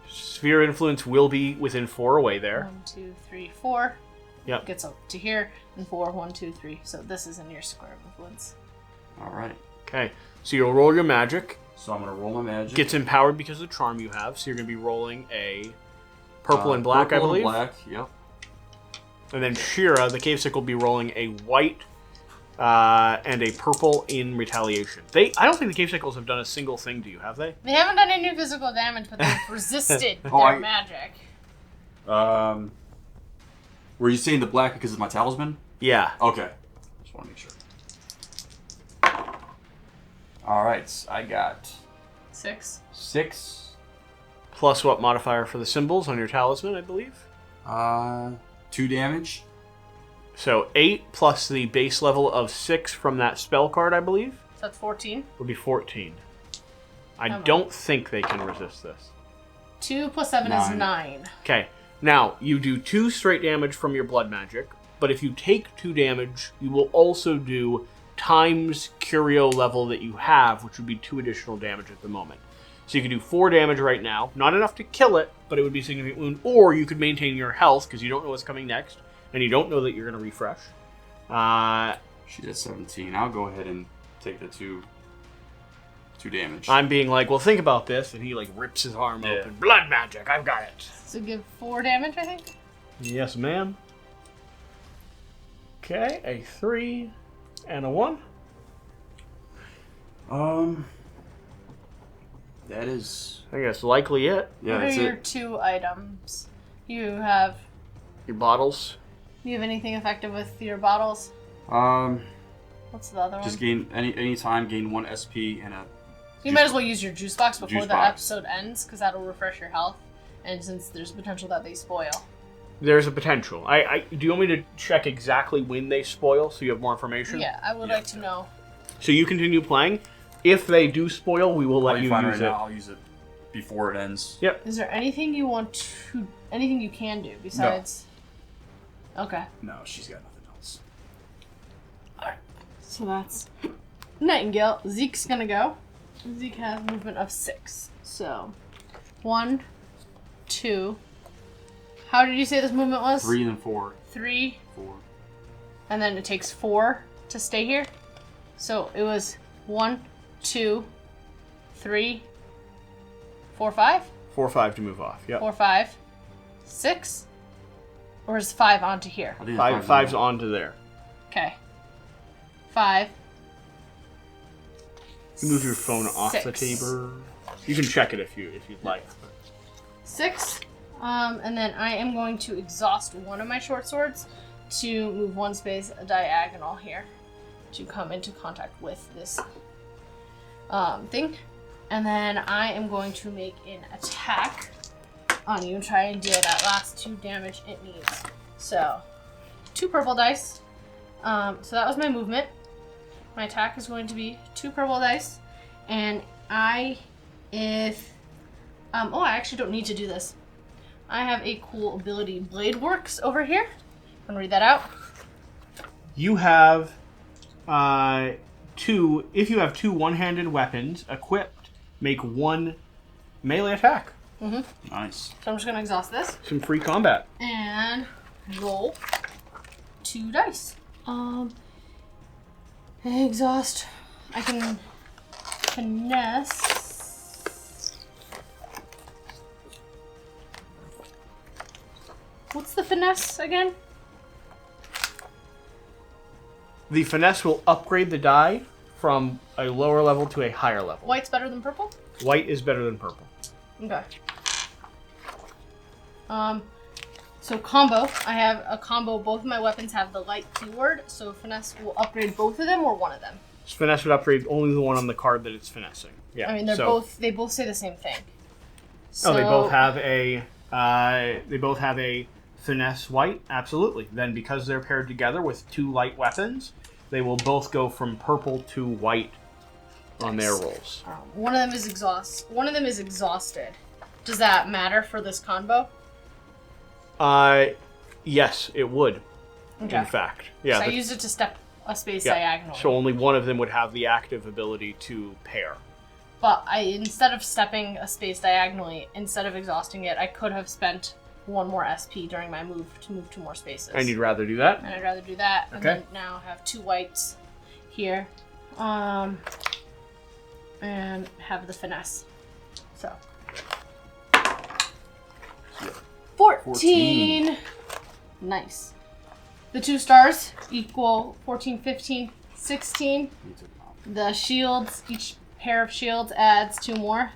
Speaker 1: Sphere of influence will be within 4 away there.
Speaker 2: 1, 2, 3, 4.
Speaker 1: Yep.
Speaker 2: Gets up to here, and 4, 1, 2, 3. So this is in your square of influence.
Speaker 3: All right.
Speaker 1: Okay. So you'll roll your magic.
Speaker 3: So I'm gonna roll my magic.
Speaker 1: Gets empowered because of the charm you have. So you're going to be rolling a purple and black,
Speaker 3: purple
Speaker 1: I believe.
Speaker 3: And black. Yep.
Speaker 1: And then Shira, the cave sick, will be rolling a white and a purple in retaliation. I don't think the cave sickles have done a single thing to you, have they?
Speaker 2: They haven't done any physical damage, but they've resisted
Speaker 3: Oh,
Speaker 2: their magic.
Speaker 3: Were you saying the black because it's my talisman?
Speaker 1: Yeah.
Speaker 3: Okay. Just want to make sure. All right. I got
Speaker 2: 6.
Speaker 3: 6.
Speaker 1: Plus what modifier for the symbols on your talisman, I believe?
Speaker 3: 2 damage.
Speaker 1: So 8 plus the base level of 6 from that spell card, I believe,
Speaker 2: So that's 14.
Speaker 1: would be 14. I
Speaker 2: Come on.
Speaker 1: don't think they can resist this.
Speaker 2: 2 plus 7 is
Speaker 3: 9.
Speaker 2: 9.
Speaker 1: Okay, now you do 2 straight damage from your blood magic, but if you take 2 damage, you will also do times curio level that you have, which would be 2 additional damage at the moment. So you could do 4 damage right now, not enough to kill it, but it would be a significant wound, or you could maintain your health because you don't know what's coming next, and you don't know that you're going to refresh.
Speaker 3: She's at 17. I'll go ahead and take the 2 damage.
Speaker 1: I'm being like, well, think about this, and he like rips his arm open. Blood magic, I've got it.
Speaker 2: So give 4 damage, I think?
Speaker 1: Yes, ma'am. Okay, a 3 and a 1.
Speaker 3: That is.
Speaker 1: I think that's likely it.
Speaker 3: Yeah,
Speaker 2: What
Speaker 3: that's
Speaker 2: are your
Speaker 3: it.
Speaker 2: 2 items? You have
Speaker 1: Your bottles.
Speaker 2: Do you have anything effective with your bottles? What's the other
Speaker 3: Just
Speaker 2: one?
Speaker 3: gain any time, gain 1 SP and a.
Speaker 2: You might as well use your juice box before
Speaker 3: Juice
Speaker 2: the
Speaker 3: box.
Speaker 2: episode ends, because that'll refresh your health. And since there's a potential that they spoil.
Speaker 1: There's a potential. Do you want me to check exactly when they spoil so you have more information?
Speaker 2: Yeah, I would like to know.
Speaker 1: So you continue playing. If they do spoil, we will let you
Speaker 3: Fine
Speaker 1: use
Speaker 3: right
Speaker 1: it.
Speaker 3: now. I'll use it before it ends.
Speaker 1: Yep.
Speaker 2: Is there anything you want to... Anything you can do besides... Okay.
Speaker 3: No, she's got nothing else.
Speaker 2: So that's... Nightingale. Zeke's gonna go. Zeke has movement of 6. So... 1, 2... How did you say this movement was?
Speaker 3: 3 and then 4.
Speaker 2: 3,
Speaker 3: 4.
Speaker 2: and then it takes 4 to stay here. So it was 1, 2, 3, 4, 5?
Speaker 1: 4 or 5 to move off. Yep.
Speaker 2: 4, 5, 6? Or is 5 onto here?
Speaker 3: I think it's
Speaker 1: 5's onto there.
Speaker 2: Okay. 5.
Speaker 1: You move your phone off the
Speaker 2: 6.
Speaker 1: table. You can check it if you'd like.
Speaker 2: 6. And then I am going to exhaust one of my short swords to move 1 space diagonal here to come into contact with this thing. And then I am going to make an attack on you and try and deal that last 2 damage it needs. So, 2 purple dice. So that was my movement. My attack is going to be 2 purple dice. And I actually don't need to do this. I have a cool ability, Blade Works, over here. I'm gonna read that out.
Speaker 1: You have 2. If you have 2 one-handed weapons equipped, make 1 melee attack.
Speaker 3: Nice.
Speaker 2: So I'm just gonna exhaust this
Speaker 1: Some free combat.
Speaker 2: and roll 2 dice. Exhaust. I can finesse. What's the finesse again?
Speaker 1: The finesse will upgrade the die from a lower level to a higher level.
Speaker 2: White's better than purple?
Speaker 1: White is better than purple.
Speaker 2: Okay. So combo. I have a combo. Both of my weapons have the light keyword, so finesse will upgrade both of them or one of them.
Speaker 1: Finesse would upgrade only the one on the card that it's finessing. Yeah.
Speaker 2: I mean, they both say the same thing.
Speaker 1: Oh, they both have a Finesse white, absolutely. Then because they're paired together with 2 light weapons, they will both go from purple to white on their rolls.
Speaker 2: One of them is exhausted. Does that matter for this combo?
Speaker 1: Yes, it would.
Speaker 2: Okay.
Speaker 1: In fact. Yeah.
Speaker 2: So I used it to step a space diagonally.
Speaker 1: So only one of them would have the active ability to pair.
Speaker 2: But instead of stepping a space diagonally, instead of exhausting it, I could have spent 1 more SP during my move to move 2 more spaces.
Speaker 1: And you'd rather do that?
Speaker 2: And I'd rather do that.
Speaker 1: Okay.
Speaker 2: And then now have 2 whites here. And have the finesse. So. 14! Nice. The 2 stars equal 14, 15, 16. The shields, each pair of shields adds 2 more.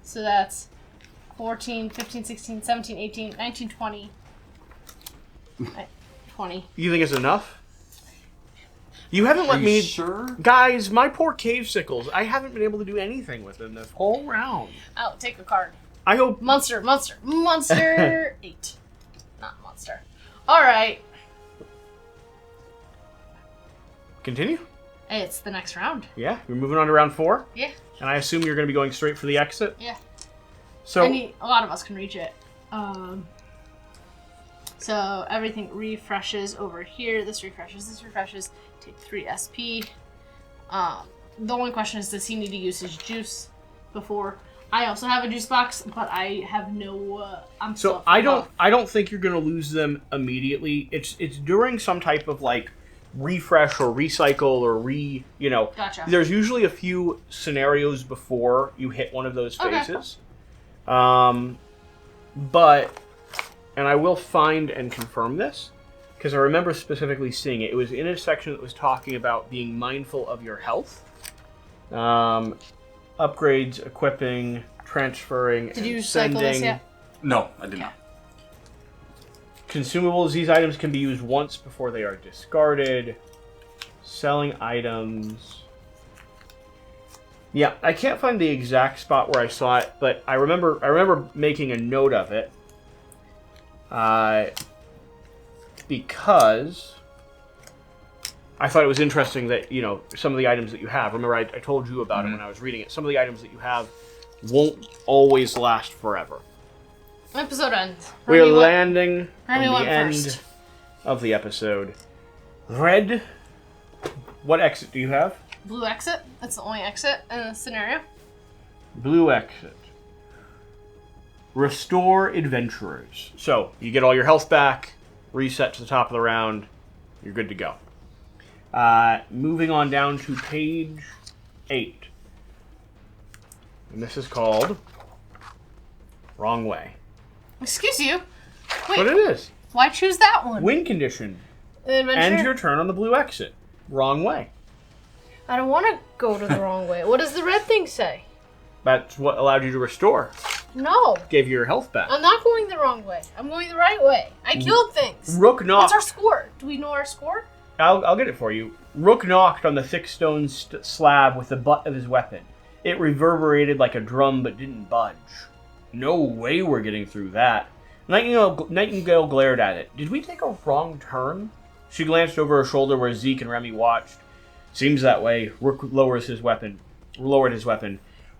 Speaker 2: So that's 14, 15, 16, 17, 18, 19, 20. 20.
Speaker 1: You think it's enough? You haven't let me...
Speaker 3: Sure?
Speaker 1: Guys, my poor cave sickles. I haven't been able to do anything with them this whole round.
Speaker 2: I'll take a card.
Speaker 1: I hope...
Speaker 2: Monster. 8. Not monster. Alright.
Speaker 1: Continue?
Speaker 2: It's the next round.
Speaker 1: Yeah, you're moving on to round 4?
Speaker 2: Yeah.
Speaker 1: And I assume you're going to be going straight for the exit?
Speaker 2: Yeah.
Speaker 1: So...
Speaker 2: A lot of us can reach it. So everything refreshes over here. This refreshes. Take 3 SP. The only question is, does he need to use his juice before? I also have a juice box, but I have no.
Speaker 1: I don't think you're going to lose them immediately. It's during some type of like refresh or recycle or
Speaker 2: Gotcha.
Speaker 1: There's usually a few scenarios before you hit one of those phases.
Speaker 2: Okay.
Speaker 1: But, and I will find and confirm this, because I remember specifically seeing it. It was in a section that was talking about being mindful of your health. Upgrades, equipping, transferring,
Speaker 2: Did you
Speaker 1: sending.
Speaker 2: cycle this yet?
Speaker 3: No, I did not.
Speaker 1: Consumables, these items can be used once before they are discarded. Selling items. Yeah, I can't find the exact spot where I saw it, but I remember making a note of it. Because I thought it was interesting that, some of the items that you have, remember I told you about it when I was reading it, some of the items that you have won't always last forever.
Speaker 2: Episode ends.
Speaker 1: We're landing on the end
Speaker 2: first.
Speaker 1: of the episode. Red, what exit do you have?
Speaker 2: Blue exit. That's the only exit in the scenario.
Speaker 1: Blue exit. Restore adventurers. So, you get all your health back, reset to the top of the round, you're good to go. Moving on down to page 8. And this is called Wrong Way.
Speaker 2: Excuse you. Wait.
Speaker 1: But it is.
Speaker 2: Why choose that one?
Speaker 1: Win condition.
Speaker 2: Adventure.
Speaker 1: End your turn on the blue exit. Wrong way.
Speaker 2: I don't want to go to the wrong way. What does the red thing say?
Speaker 1: That's what allowed you to restore.
Speaker 2: No.
Speaker 1: Gave you your health back.
Speaker 2: I'm not going the wrong way. I'm going the right way. I killed things.
Speaker 1: Rook knocked.
Speaker 2: What's our score? Do we know our score?
Speaker 1: I'll get it for you. Rook knocked on the thick stone slab with the butt of his weapon. It reverberated like a drum but didn't budge. No way we're getting through that. Nightingale glared at it. Did we take a wrong turn? She glanced over her shoulder where Zeke and Remy watched. Seems that way. Rook lowered his weapon.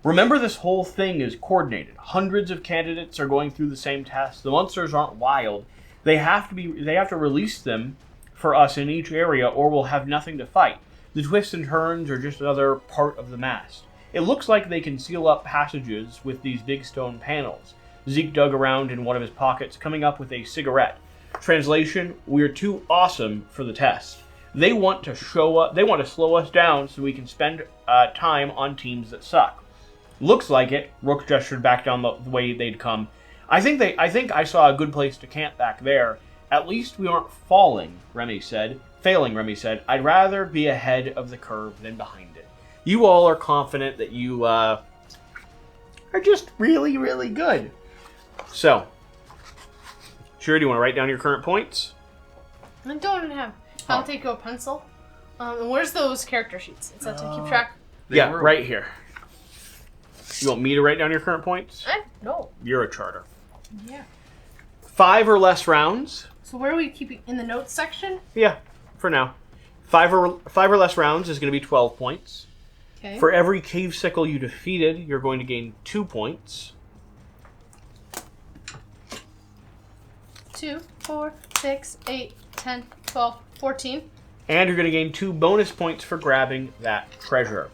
Speaker 1: Remember, this whole thing is coordinated. Hundreds of candidates are going through the same test. The monsters aren't wild. They have to release them for us in each area, or we'll have nothing to fight. The twists and turns are just another part of the mast. It looks like they can seal up passages with these big stone panels. Zeke dug around in one of his pockets, coming up with a cigarette. Translation: we're too awesome for the test. They want to slow us down so we can spend time on teams that suck. Looks like it. Rook gestured back down the way they'd come. I think I saw a good place to camp back there. At least we aren't failing, Remy said. I'd rather be ahead of the curve than behind it. You all are confident that you are just really, really good. So, sure, do you want to write down your current points?
Speaker 2: I don't have. I'll take a pencil. And where's those character sheets? Is that to keep track?
Speaker 1: Yeah, right here. You want me to write down your current points?
Speaker 2: No.
Speaker 1: You're a charter.
Speaker 2: Yeah.
Speaker 1: 5 or less rounds.
Speaker 2: So where are we keeping in the notes section?
Speaker 1: Yeah, for now. 5 or less rounds is going to be 12 points.
Speaker 2: Okay.
Speaker 1: For every cave sickle you defeated, you're going to gain 2 points.
Speaker 2: 2, 4, 6, 8, 10, 12, 14.
Speaker 1: And you're going to gain 2 bonus points for grabbing that treasure.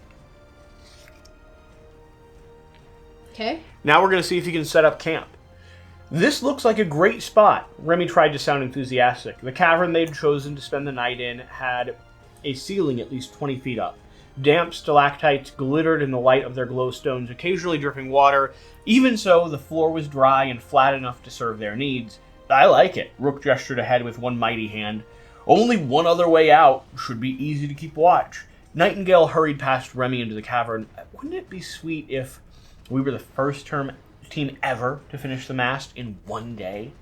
Speaker 2: Okay.
Speaker 1: Now we're going to see if you can set up camp. This looks like a great spot. Remy tried to sound enthusiastic. The cavern they'd chosen to spend the night in had a ceiling at least 20 feet up. Damp stalactites glittered in the light of their glowstones, occasionally dripping water. Even so, the floor was dry and flat enough to serve their needs. I like it. Rook gestured ahead with one mighty hand. Only one other way out. Should be easy to keep watch. Nightingale hurried past Remy into the cavern. Wouldn't it be sweet if we were the first team ever to finish the mast in one day?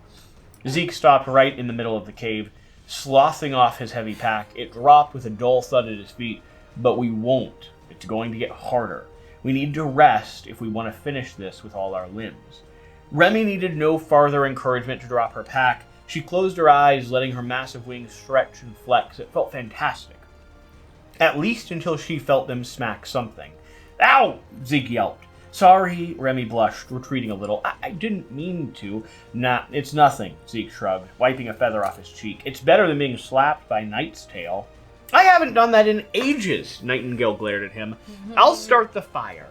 Speaker 1: Zeke stopped right in the middle of the cave, slothing off his heavy pack. It dropped with a dull thud at his feet. But we won't. It's going to get harder. We need to rest if we want to finish this with all our limbs. Remy needed no farther encouragement to drop her pack. She closed her eyes, letting her massive wings stretch and flex. It felt fantastic. At least until she felt them smack something. Ow! Zeke yelped. Sorry, Remy blushed, retreating a little. I didn't mean to. Nah, it's nothing, Zeke shrugged, wiping a feather off his cheek. It's better than being slapped by Knight's Tail. I haven't done that in ages, Nightingale glared at him. I'll start the fire.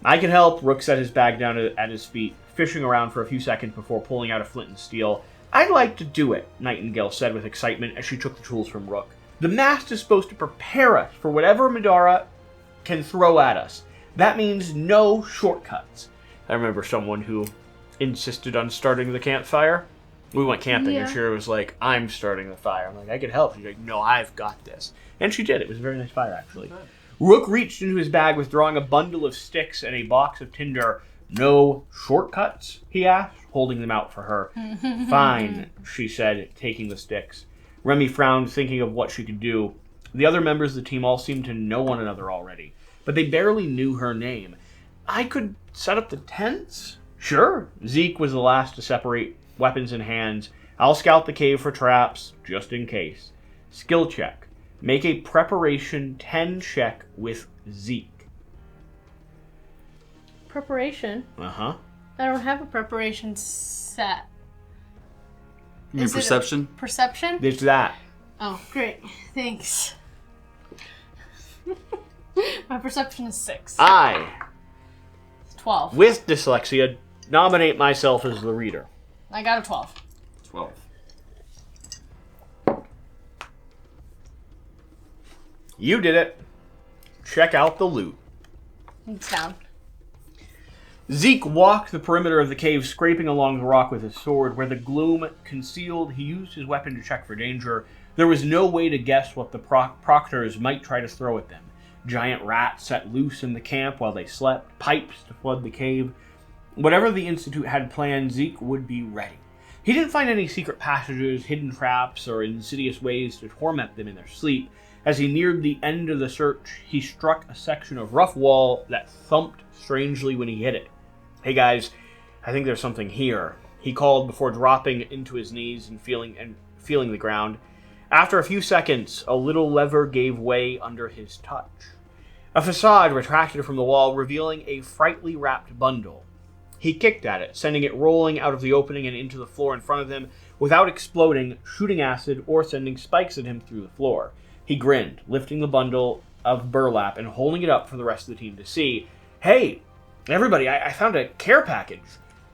Speaker 1: I can help, Rook set his bag down at his feet, fishing around for a few seconds before pulling out a flint and steel. I'd like to do it, Nightingale said with excitement as she took the tools from Rook. The mast is supposed to prepare us for whatever Middara can throw at us. That means no shortcuts. I remember someone who insisted on starting the campfire. We went camping and she was like, I'm starting the fire. I'm like, I could help. She's like, no, I've got this. And she did. It was a very nice fire, actually. Okay. Rook reached into his bag, withdrawing a bundle of sticks and a box of tinder. No shortcuts? He asked, holding them out for her. Fine, she said, taking the sticks. Remy frowned, thinking of what she could do. The other members of the team all seemed to know one another already, but they barely knew her name. I could set up the tents? Sure. Zeke was the last to separate weapons in hands. I'll scout the cave for traps, just in case. Skill check. Make a preparation 10 check with Zeke.
Speaker 2: Preparation?
Speaker 1: Uh-huh.
Speaker 2: I don't have a preparation set.
Speaker 3: You mean perception?
Speaker 2: Perception?
Speaker 1: It's that.
Speaker 2: Oh, great. Thanks. My perception is 6.
Speaker 1: I,
Speaker 2: 12.
Speaker 1: with dyslexia, nominate myself as the reader.
Speaker 2: I got a 12.
Speaker 3: 12.
Speaker 1: You did it. Check out the loot.
Speaker 2: It's down.
Speaker 1: Zeke walked the perimeter of the cave, scraping along the rock with his sword. Where the gloom concealed, he used his weapon to check for danger. There was no way to guess what the proctors might try to throw at them. Giant rats set loose in the camp while they slept, pipes to flood the cave. Whatever the Institute had planned, Zeke would be ready. He didn't find any secret passages, hidden traps, or insidious ways to torment them in their sleep. As he neared the end of the search, he struck a section of rough wall that thumped strangely when he hit it. Hey guys, I think there's something here, he called before dropping into his knees and feeling the ground. After a few seconds, a little lever gave way under his touch. A facade retracted from the wall, revealing a frightly wrapped bundle. He kicked at it, sending it rolling out of the opening and into the floor in front of him, without exploding, shooting acid, or sending spikes at him through the floor. He grinned, lifting the bundle of burlap and holding it up for the rest of the team to see. Hey, everybody, I found a care package.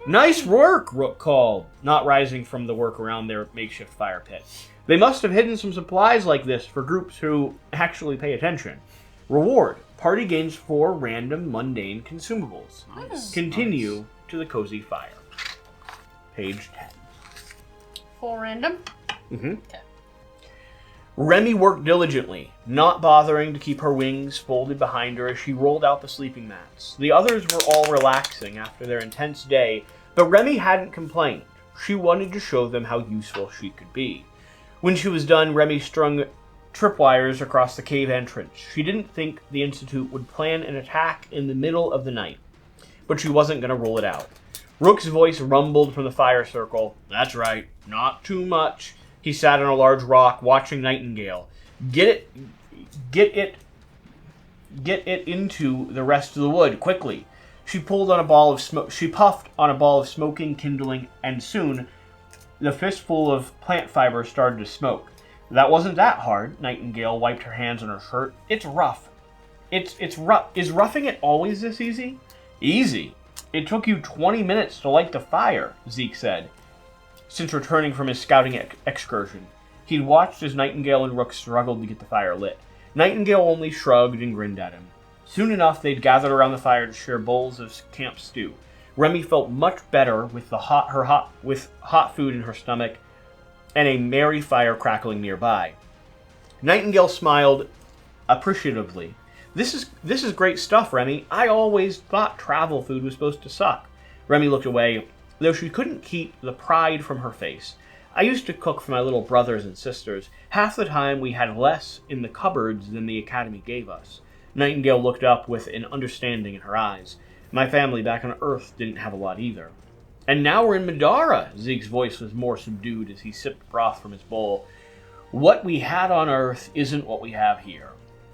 Speaker 1: Nice work, Rook called, not rising from the work around their makeshift fire pit. They must have hidden some supplies like this for groups who actually pay attention. Reward. Party gains 4 random mundane consumables.
Speaker 3: Nice.
Speaker 1: Continue
Speaker 3: Nice.
Speaker 1: to the cozy fire. Page 10.
Speaker 2: 4 random?
Speaker 1: Mm-hmm.
Speaker 2: Okay.
Speaker 1: Remy worked diligently, not bothering to keep her wings folded behind her as she rolled out the sleeping mats. The others were all relaxing after their intense day, but Remy hadn't complained. She wanted to show them how useful she could be. When she was done, Remy strung tripwires across the cave entrance. She didn't think the Institute would plan an attack in the middle of the night, but she wasn't going to rule it out. Rook's voice rumbled from the fire circle. That's right, not too much. He sat on a large rock, watching Nightingale. Get it into the rest of the wood, quickly. She pulled on a ball of smoke. She puffed on a ball of smoking kindling, and soon the fistful of plant fiber started to smoke. That wasn't that hard. Nightingale wiped her hands on her shirt. It's rough. It's rough. Is roughing it always this easy? Easy. It took you 20 minutes to light the fire, Zeke said, since returning from his scouting excursion. He'd watched as Nightingale and Rook struggled to get the fire lit. Nightingale only shrugged and grinned at him. Soon enough, they'd gathered around the fire to share bowls of camp stew. Remy felt much better with hot food in her stomach and a merry fire crackling nearby. Nightingale smiled appreciatively. This is great stuff, Remy. I always thought travel food was supposed to suck. Remy looked away, though she couldn't keep the pride from her face. I used to cook for my little brothers and sisters. Half the time we had less in the cupboards than the academy gave us. Nightingale looked up with an understanding in her eyes. My family back on Earth didn't have a lot either. And now we're in Middara. Zeke's voice was more subdued as he sipped broth from his bowl. What we had on Earth isn't what we have here.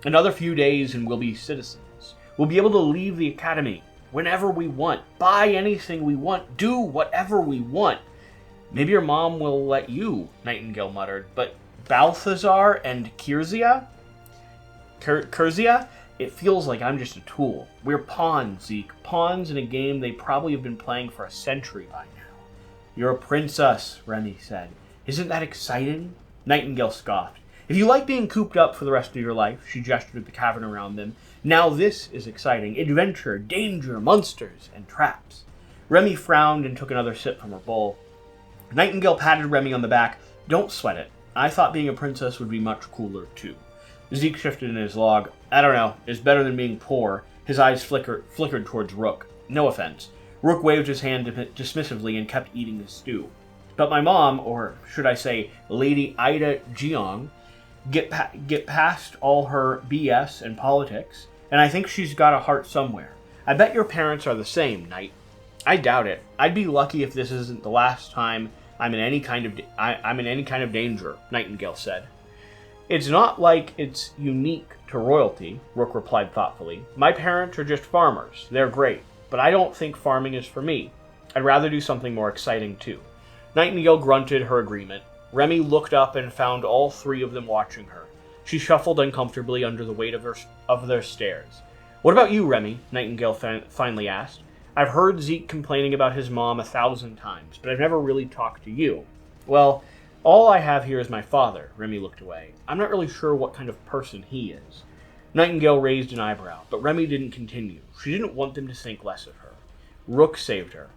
Speaker 1: Another few days and we'll be citizens. We'll be able to leave the academy whenever we want, buy anything we want, do whatever we want. Maybe your mom will let you, Nightingale muttered, but Balthazar and Kirzia? It feels like I'm just a tool. We're pawns, Zeke. Pawns in a game they probably have been playing for a century by now. You're a princess, Remy said. Isn't that exciting? Nightingale scoffed. If you like being cooped up for the rest of your life, she gestured at the cavern around them, now this is exciting. Adventure, danger, monsters, and traps. Remy frowned and took another sip from her bowl. Nightingale patted Remy on the back. Don't sweat it. I thought being a princess would be much cooler, too. Zeke shifted in his log. I don't know. It's better than being poor. His eyes flickered towards Rook. No offense. Rook waved his hand dismissively and kept eating his stew. But my mom, or should I say Lady Ida Jeong, get past all her BS and politics, and I think she's got a heart somewhere. I bet your parents are the same, Knight. I doubt it. I'd be lucky if this isn't the last time I'm in any kind of danger, Nightingale said. It's not like it's unique to royalty, Rook replied thoughtfully. My parents are just farmers. They're great, but I don't think farming is for me. I'd rather do something more exciting, too. Nightingale grunted her agreement. Remy looked up and found all three of them watching her. She shuffled uncomfortably under the weight of their stares. What about you, Remy? Nightingale finally asked. I've heard Zeke complaining about his mom 1,000 times, but I've never really talked to you. Well, all I have here is my father. Remy looked away. I'm not really sure what kind of person he is. Nightingale raised an eyebrow, but Remy didn't continue. She didn't want them to think less of her. Rook saved her.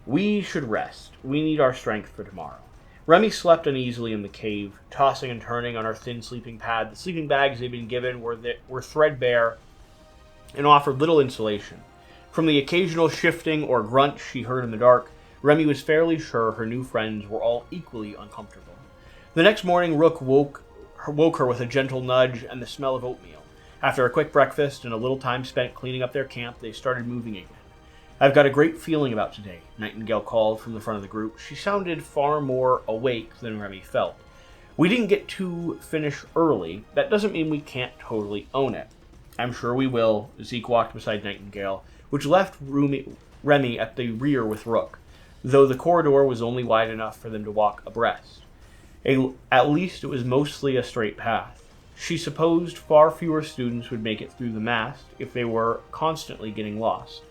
Speaker 1: We should rest. We need our strength for tomorrow. Remy slept uneasily in the cave, tossing and turning on her thin sleeping pad. The sleeping bags they'd been given were threadbare and offered little insulation. From the occasional shifting or grunt she heard in the dark, Remy was fairly sure her new friends were all equally uncomfortable. The next morning, Rook woke her with a gentle nudge and the smell of oatmeal. After a quick breakfast and a little time spent cleaning up their camp, they started moving again. I've got a great feeling about today, Nightingale called from the front of the group. She sounded far more awake than Remy felt. We didn't get to finish early. That doesn't mean we can't totally own it. I'm sure we will. Zeke walked beside Nightingale, which left Remy at the rear with Rook, though the corridor was only wide enough for them to walk abreast. At least it was mostly a straight path. She supposed far fewer students would make it through the mast if they were constantly getting lost.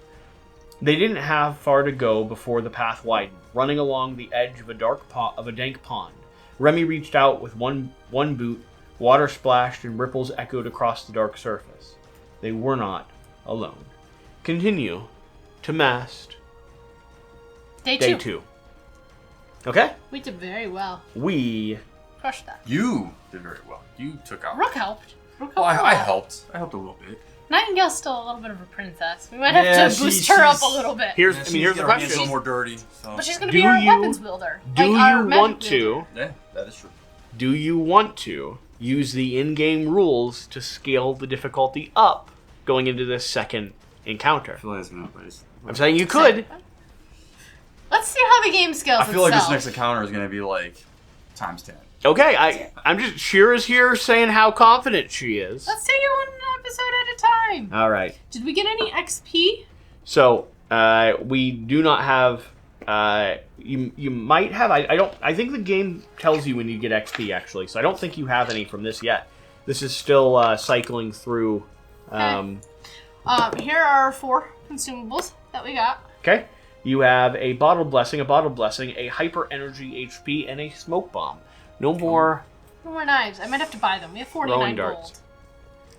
Speaker 1: They didn't have far to go before the path widened, running along the edge of a dank pond. Remy reached out with one boot, water splashed and ripples echoed across the dark surface. They were not alone. Continue to mast.
Speaker 2: Day
Speaker 1: Day
Speaker 2: 2.
Speaker 1: 2. Okay?
Speaker 2: We did very well.
Speaker 1: We
Speaker 2: Crushed that.
Speaker 3: You did very well. You took out.
Speaker 2: Rook helped. Rook helped.
Speaker 3: Well,
Speaker 2: a
Speaker 3: I
Speaker 2: lot.
Speaker 3: helped. I helped a little bit.
Speaker 2: Nightingale's still a little bit of a princess. We might have
Speaker 3: Yeah,
Speaker 2: to boost her up a little bit.
Speaker 1: here's
Speaker 3: Yeah,
Speaker 1: the question.
Speaker 3: She's a little more dirty. So.
Speaker 2: But she's going to
Speaker 1: Do
Speaker 2: be our
Speaker 1: you-
Speaker 2: weapons wielder.
Speaker 1: Do
Speaker 2: like our
Speaker 1: you
Speaker 2: magic
Speaker 1: want to?
Speaker 2: wielder.
Speaker 3: Yeah, that is true.
Speaker 1: Do you want to use the in-game rules to scale the difficulty up going into this second encounter?
Speaker 3: I feel like it's gonna place.
Speaker 1: I'm saying you could.
Speaker 2: see how the game scales
Speaker 3: I feel like this
Speaker 2: itself.
Speaker 3: next encounter is going to be like times 10.
Speaker 1: Okay, I'm just Shira's here saying how confident she is.
Speaker 2: Let's take it one episode at a time.
Speaker 1: All right.
Speaker 2: Did we get any XP?
Speaker 1: So we do not have. You might have. I don't. I think the game tells you when you get XP actually. So I don't think you have any from this yet. This is still cycling through.
Speaker 2: Here are 4 consumables that we got.
Speaker 1: Okay. You have a bottled blessing, a hyper energy HP, and a smoke bomb. No more.
Speaker 2: No more knives. I might have to buy them. We have 49
Speaker 1: Throwing
Speaker 2: gold.
Speaker 1: darts.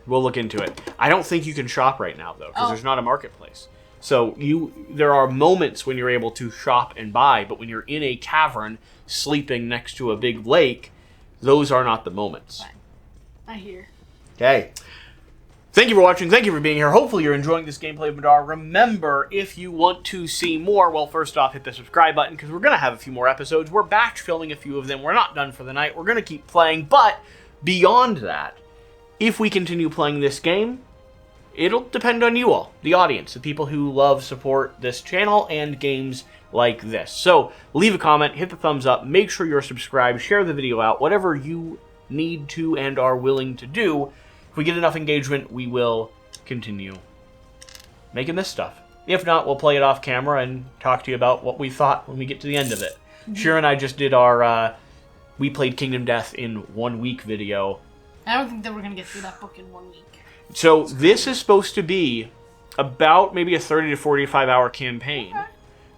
Speaker 1: We'll look into it. I don't think you can shop right now though, because there's not a marketplace. So there are moments when you're able to shop and buy, but when you're in a cavern sleeping next to a big lake, those are not the moments.
Speaker 2: Fine. I hear.
Speaker 1: Okay. Thank you for watching. Thank you for being here. Hopefully you're enjoying this gameplay of Middara. Remember, if you want to see more, well, first off, hit the subscribe button, because we're going to have a few more episodes. We're batch filming a few of them. We're not done for the night. We're going to keep playing, but beyond that, if we continue playing this game, it'll depend on you all, the audience, the people who love, support this channel and games like this. So leave a comment, hit the thumbs up, make sure you're subscribed, share the video out, whatever you need to and are willing to do. If we get enough engagement, we will continue making this stuff. If not, we'll play it off camera and talk to you about what we thought when we get to the end of it. Shira and I just did our We Played Kingdom Death in 1 week video.
Speaker 2: I don't think that we're going to get through that book in 1 week.
Speaker 1: So this is supposed to be about maybe a 30 to 45 hour campaign.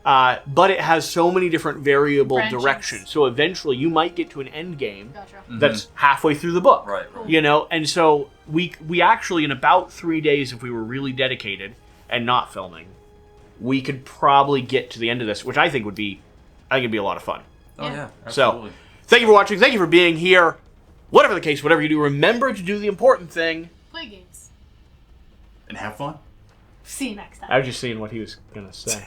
Speaker 1: But it has so many different variable directions. So eventually you might get to an end game that's halfway through the book.
Speaker 3: Right.
Speaker 1: You know, and so we actually, in about 3 days, if we were really dedicated and not filming, we could probably get to the end of this, which I think would be, it'd be a lot of fun.
Speaker 3: Oh yeah, absolutely.
Speaker 1: So, thank you for watching. Thank you for being here. Whatever the case, whatever you do, remember to do the important thing.
Speaker 2: Play games.
Speaker 3: And have fun.
Speaker 2: See you next time.
Speaker 1: I was just seeing what he was going to say.